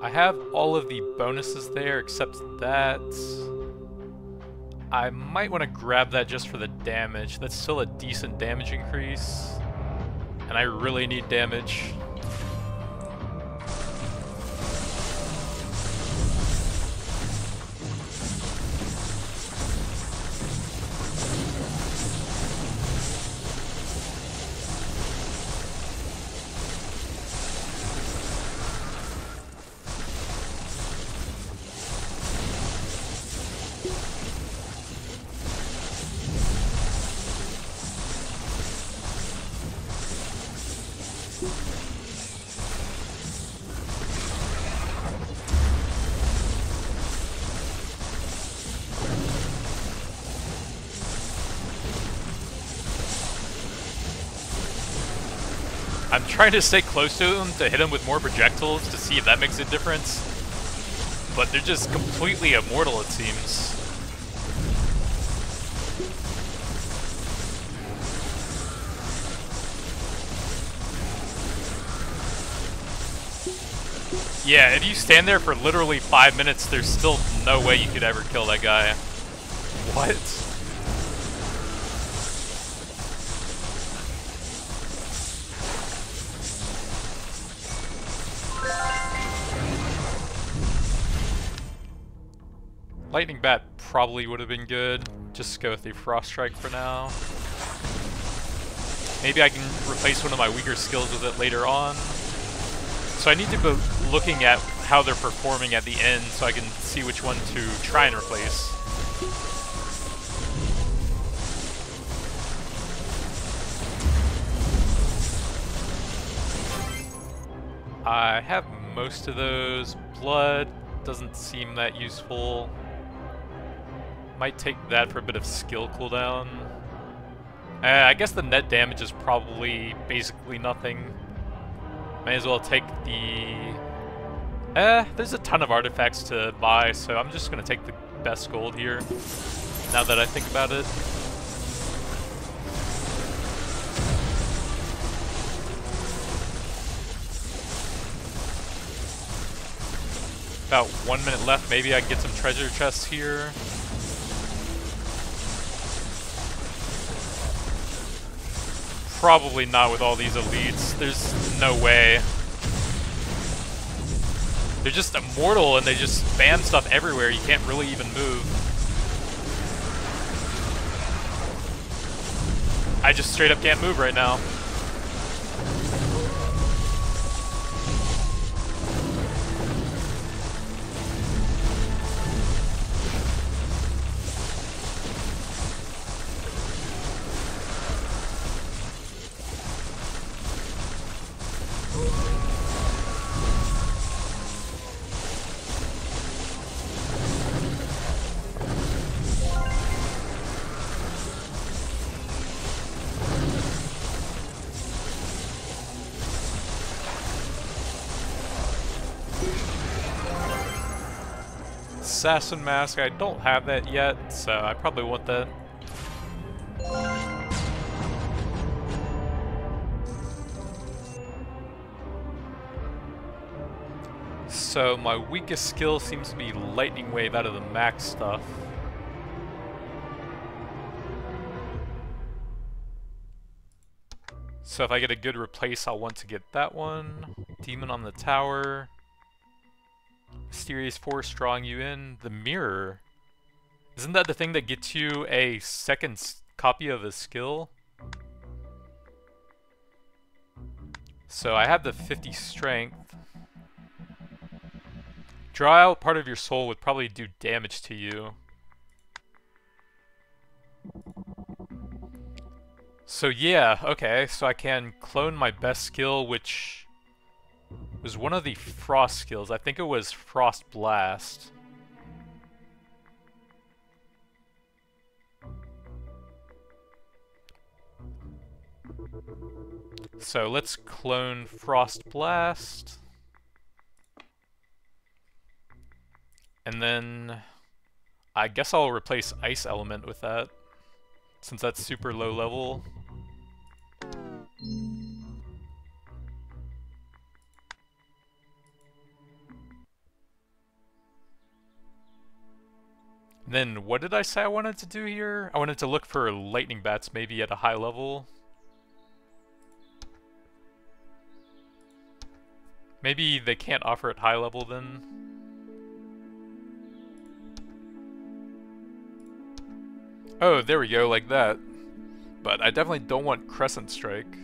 I have all of the bonuses there except that. I might want to grab that just for the damage. That's still a decent damage increase. And I really need damage. I'm trying to stay close to him to hit him with more projectiles to see if that makes a difference. But they're just completely immortal, it seems. Yeah, if you stand there for literally 5 minutes, there's still no way you could ever kill that guy. What? Lightning Bat probably would have been good. Just go with the Frost Strike for now. Maybe I can replace one of my weaker skills with it later on. So I need to be looking at how they're performing at the end so I can see which one to try and replace. I have most of those. Blood doesn't seem that useful. Might take that for a bit of skill cooldown. I guess the net damage is probably basically nothing. May as well take the... there's a ton of artifacts to buy, so I'm just gonna take the best gold here, now that I think about it. About 1 minute left, maybe I can get some treasure chests here. Probably not with all these elites, there's no way. They're just immortal and they just spam stuff everywhere, you can't really even move. I just straight up can't move right now. Assassin Mask, I don't have that yet, so I probably want that. So my weakest skill seems to be Lightning Wave out of the max stuff. So if I get a good replace, I'll want to get that one. Demon on the Tower. Mysterious Force drawing you in. The Mirror. Isn't that the thing that gets you a second copy of a skill? So I have the 50 strength. Draw out part of your soul would probably do damage to you. So yeah, okay, so I can clone my best skill, which was one of the frost skills. I think it was Frost Blast. So let's clone Frost Blast. And then I guess I'll replace Ice Element with that, since that's super low level. Then what did I say I wanted to do here? I wanted to look for lightning bats maybe at a high level. Maybe they can't offer at high level then. Oh, there we go, like that. But I definitely don't want Crescent Strike.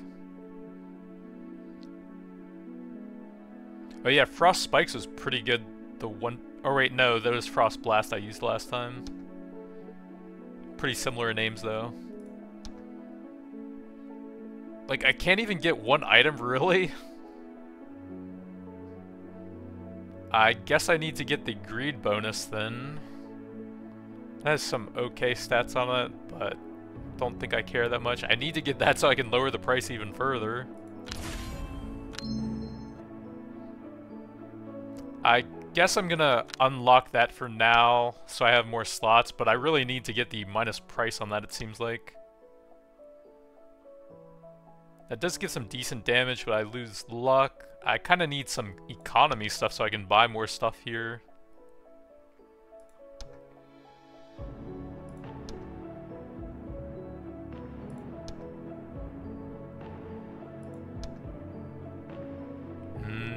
Oh yeah, Frost Spikes was pretty good. The one... Oh wait, no, that was Frost Blast I used last time. Pretty similar names though. Like, I can't even get one item, really? I guess I need to get the greed bonus then. That has some okay stats on it, but don't think I care that much. I need to get that so I can lower the price even further. I guess I'm gonna unlock that for now so I have more slots, but I really need to get the minus price on that, it seems like. That does give some decent damage, but I lose luck. I kind of need some economy stuff so I can buy more stuff here.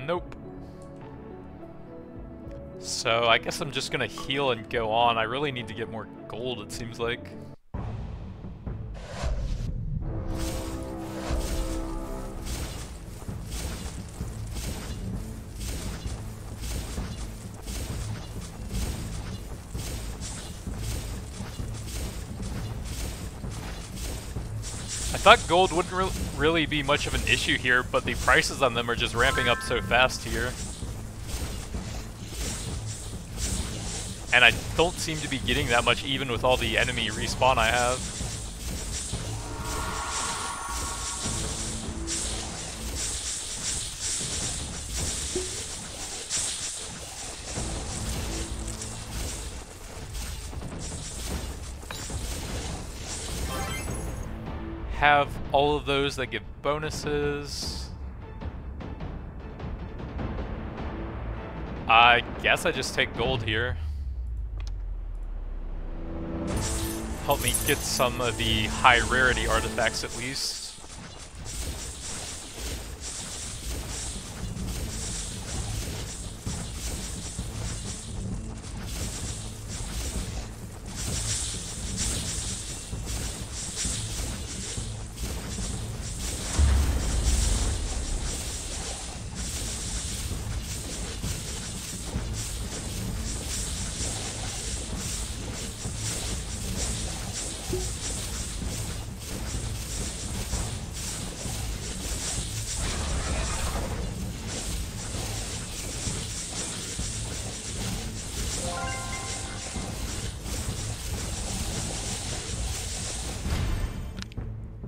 Nope. So I guess I'm just gonna heal and go on. I really need to get more gold, it seems like. I thought gold wouldn't really be much of an issue here, but the prices on them are just ramping up so fast here. And I don't seem to be getting that much even with all the enemy respawn I have. Have all of those that give bonuses. I guess I just take gold here. Help me get some of the high rarity artifacts at least.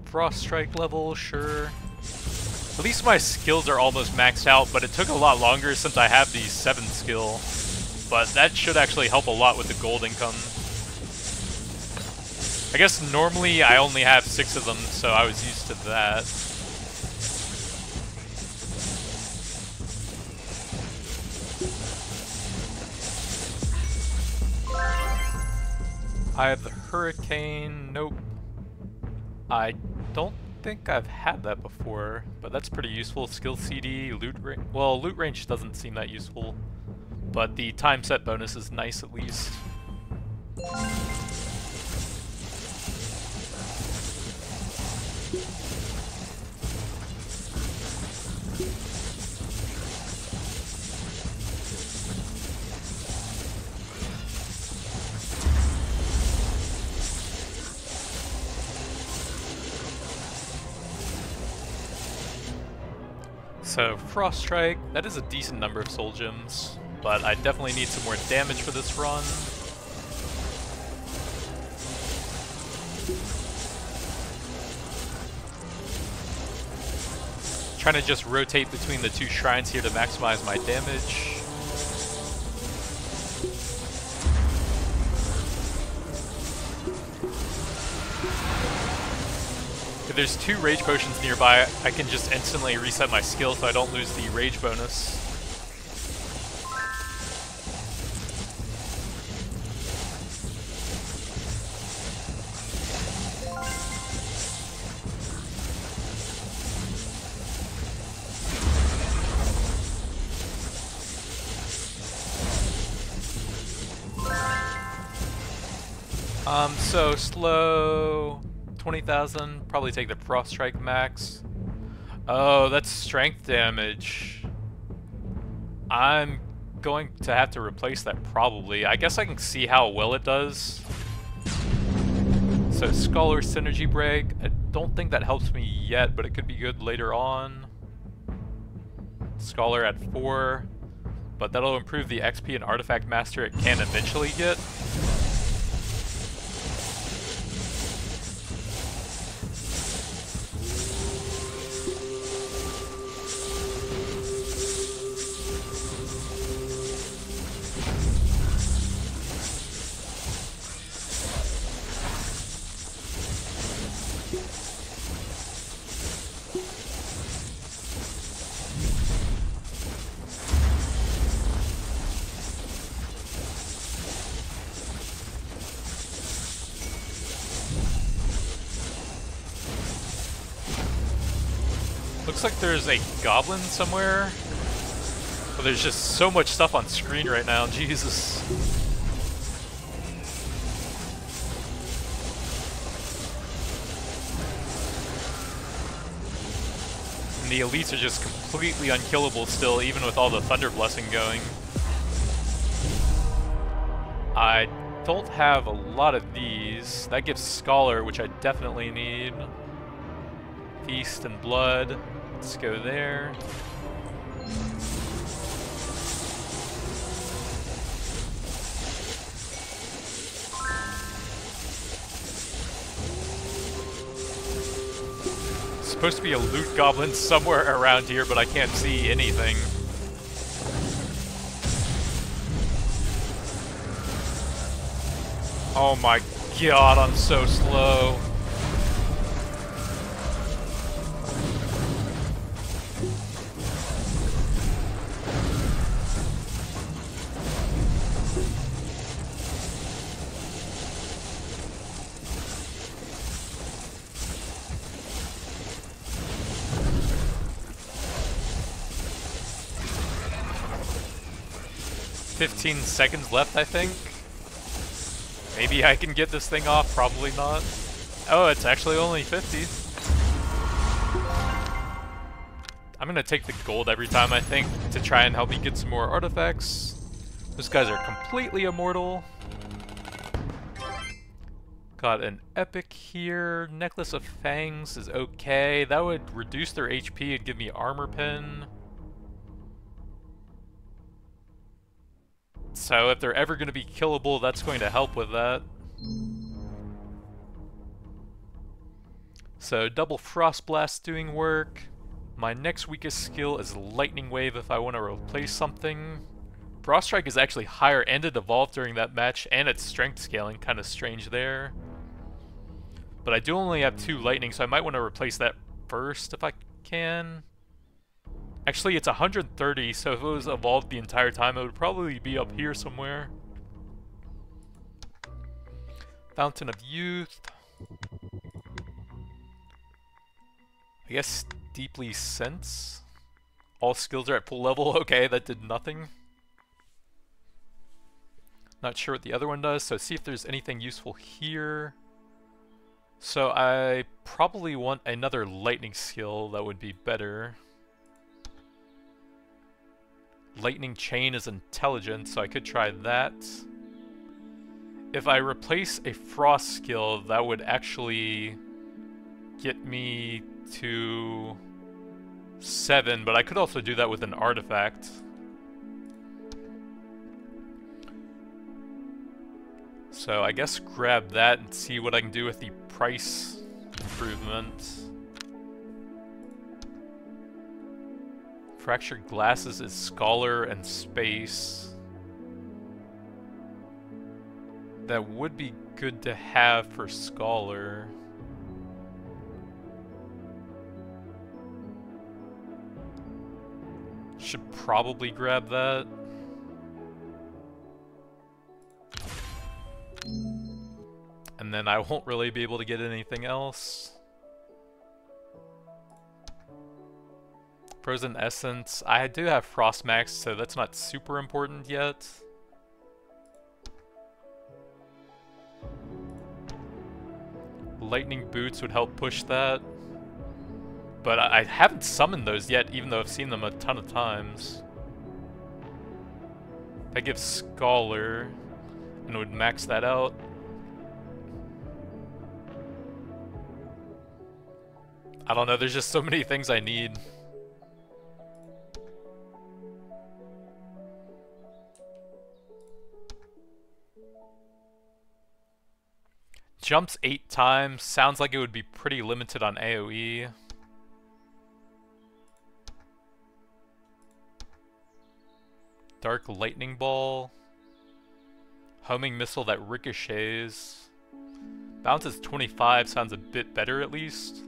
Frost strike level, sure. At least my skills are almost maxed out, but it took a lot longer since I have the 7th skill. But that should actually help a lot with the gold income. I guess normally I only have 6 of them, so I was used to that. I have the hurricane, nope. I don't think I've had that before, but that's pretty useful. Skill CD, loot range. Well, loot range doesn't seem that useful, but the time set bonus is nice at least. So, Frost Strike, that is a decent number of soul gems, but I definitely need some more damage for this run. Trying to just rotate between the 2 shrines here to maximize my damage. If there's 2 rage potions nearby, I can just instantly reset my skill so I don't lose the rage bonus. So slow, 20,000, probably take the Frost Strike max. Oh, that's strength damage. I'm going to have to replace that probably. I guess I can see how well it does. So Scholar Synergy Break, I don't think that helps me yet, but it could be good later on. Scholar at 4, but that'll improve the XP and Artifact Master it can eventually get. Looks like there's a goblin somewhere. But there's just so much stuff on screen right now, Jesus. And the elites are just completely unkillable still, even with all the Thunder Blessing going. I don't have a lot of these. That gives Scholar, which I definitely need. Feast and blood. Let's go there. Supposed to be a loot goblin somewhere around here, but I can't see anything. Oh my god, I'm so slow. "15 seconds left, I think. Maybe I can get this thing off, probably not. Oh, it's actually only 50. I'm gonna take the gold every time, I think, to try and help me get some more artifacts. Those guys are completely immortal. Got an epic here. Necklace of Fangs is okay. That would reduce their HP and give me armor pin. So if they're ever going to be killable, that's going to help with that. So double Frost Blast doing work. My next weakest skill is Lightning Wave if I want to replace something. Frost Strike is actually higher and it evolved during that match, and its strength scaling, kind of strange there. But I do only have 2 lightning, so I might want to replace that first if I can. Actually, it's 130, so if it was evolved the entire time, it would probably be up here somewhere. Fountain of Youth. I guess Deeply Sense. All skills are at full level. Okay, that did nothing. Not sure what the other one does, so see if there's anything useful here. So I probably want another lightning skill that would be better. Lightning Chain is intelligent, so I could try that. If I replace a frost skill, that would actually get me to 7, but I could also do that with an artifact. So I guess grab that and see what I can do with the price improvement. Fractured Glasses is Scholar and Space. That would be good to have for Scholar. Should probably grab that. And then I won't really be able to get anything else. Frozen Essence. I do have Frostmax, so that's not super important yet. Lightning Boots would help push that. But I haven't summoned those yet, even though I've seen them a ton of times. If I give Scholar, and it would max that out. I don't know, there's just so many things I need. Jumps 8 times, sounds like it would be pretty limited on AoE. Dark Lightning Ball. Homing Missile that ricochets. Bounces 25 sounds a bit better at least.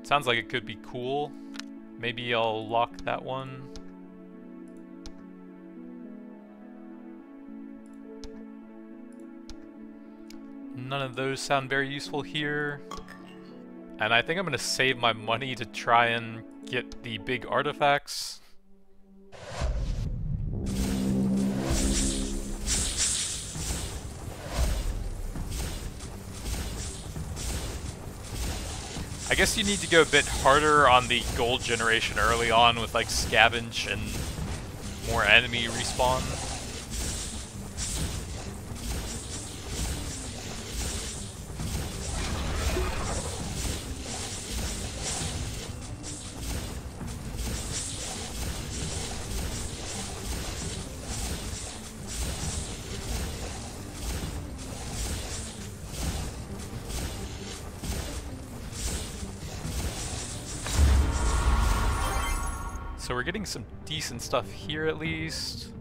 Sounds like it could be cool. Maybe I'll lock that one. None of those sound very useful here. And I think I'm gonna save my money to try and get the big artifacts. I guess you need to go a bit harder on the gold generation early on with like scavenge and more enemy respawn. So we're getting some decent stuff here at least.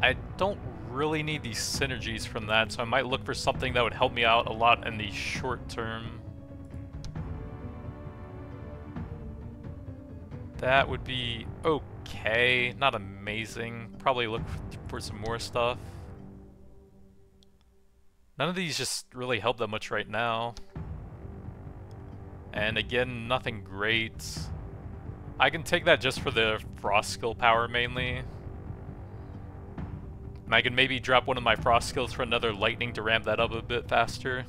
I don't really need these synergies from that, so I might look for something that would help me out a lot in the short term. That would be okay, not amazing. Probably look for some more stuff. None of these just really help that much right now. And again, nothing great. I can take that just for the frost skill power mainly. And I can maybe drop one of my frost skills for another lightning to ramp that up a bit faster.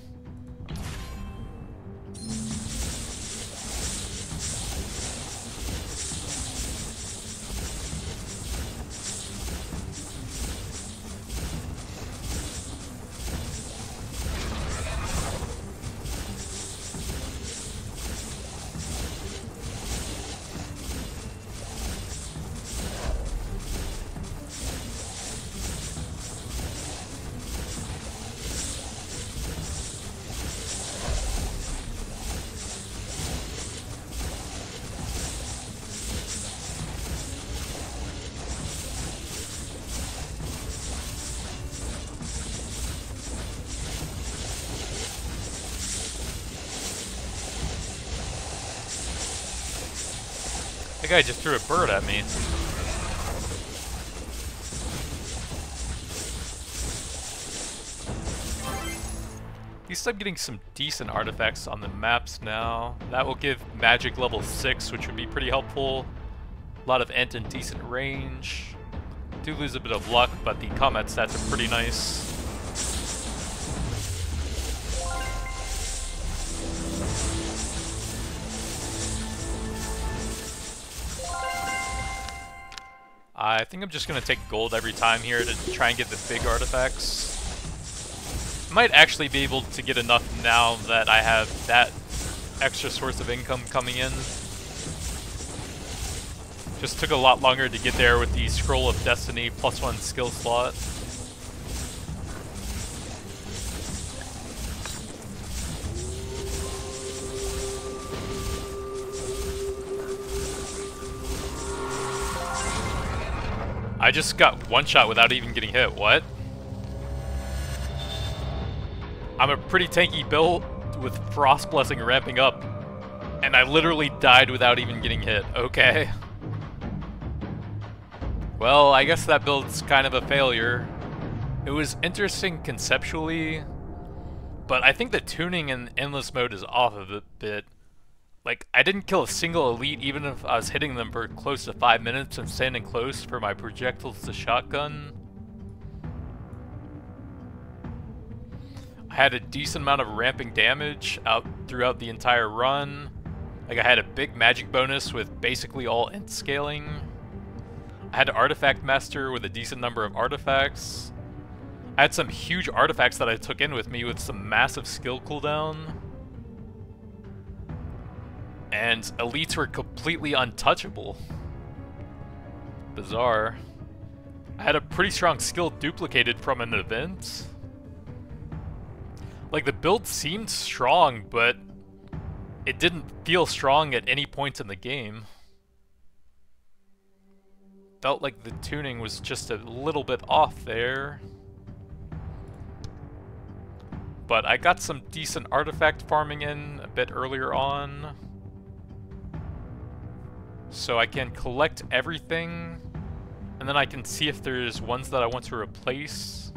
That guy just threw a bird at me. At least I'm getting some decent artifacts on the maps now. That will give magic level 6, which would be pretty helpful. A lot of ent and decent range. Do lose a bit of luck, but the combat stats are pretty nice. I think I'm just going to take gold every time here to try and get the big artifacts. I might actually be able to get enough now that I have that extra source of income coming in. Just took a lot longer to get there with the Scroll of Destiny +1 skill slot. I just got one shot without even getting hit. What? I'm a pretty tanky build with Frost Blessing ramping up, and I literally died without even getting hit. Okay. Well, I guess that build's kind of a failure. It was interesting conceptually, but I think the tuning in Endless Mode is off of it a bit. Like, I didn't kill a single elite even if I was hitting them for close to 5 minutes and standing close for my projectiles to shotgun. I had a decent amount of ramping damage out throughout the entire run. Like, I had a big magic bonus with basically all int scaling. I had an artifact master with a decent number of artifacts. I had some huge artifacts that I took in with me with some massive skill cooldown. And elites were completely untouchable. Bizarre. I had a pretty strong skill duplicated from an event. Like, the build seemed strong, but it didn't feel strong at any point in the game. Felt like the tuning was just a little bit off there. But I got some decent artifact farming in a bit earlier on. So I can collect everything, and then I can see if there's ones that I want to replace.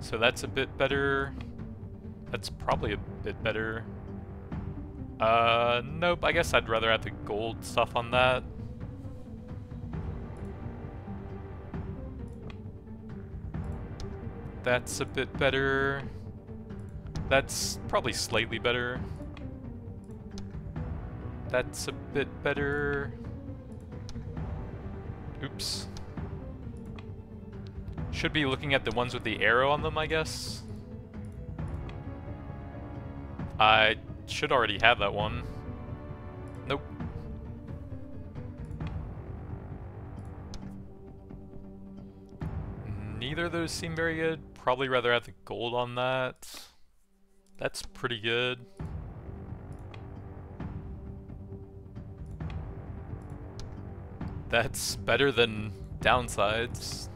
So that's a bit better. That's probably a bit better. Nope, I guess I'd rather have the gold stuff on that. That's a bit better. That's probably slightly better. That's a bit better. Oops. Should be looking at the ones with the arrow on them, I guess. I should already have that one. Nope. Neither of those seem very good. Probably rather have the gold on that. That's pretty good. That's better than downsides.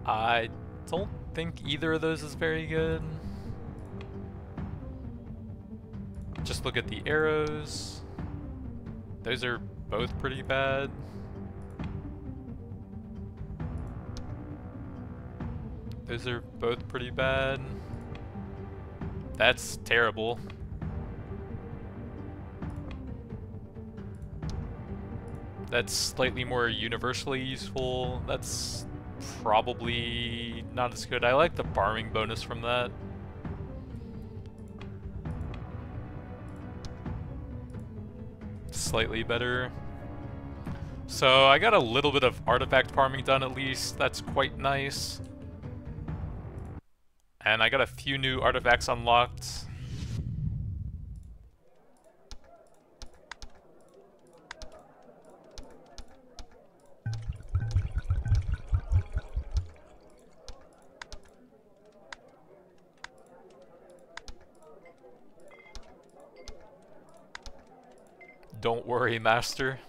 I don't think either of those is very good. Just look at the arrows. Those are both pretty bad. Those are both pretty bad. That's terrible. That's slightly more universally useful. That's probably not as good. I like the farming bonus from that. Slightly better. So I got a little bit of artifact farming done at least. That's quite nice. And I got a few new artifacts unlocked. Don't worry, Master.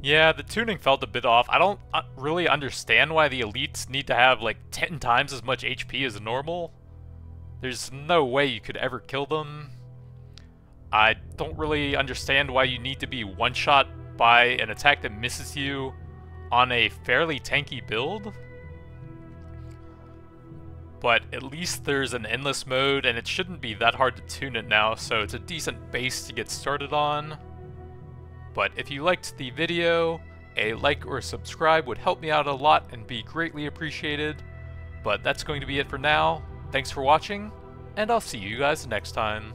Yeah, the tuning felt a bit off. I don't really understand why the elites need to have like 10 times as much HP as normal. There's no way you could ever kill them. I don't really understand why you need to be one-shot by an attack that misses you on a fairly tanky build. But at least there's an endless mode, and it shouldn't be that hard to tune it now, so it's a decent base to get started on. But if you liked the video, a like or subscribe would help me out a lot and be greatly appreciated. But that's going to be it for now. Thanks for watching, and I'll see you guys next time.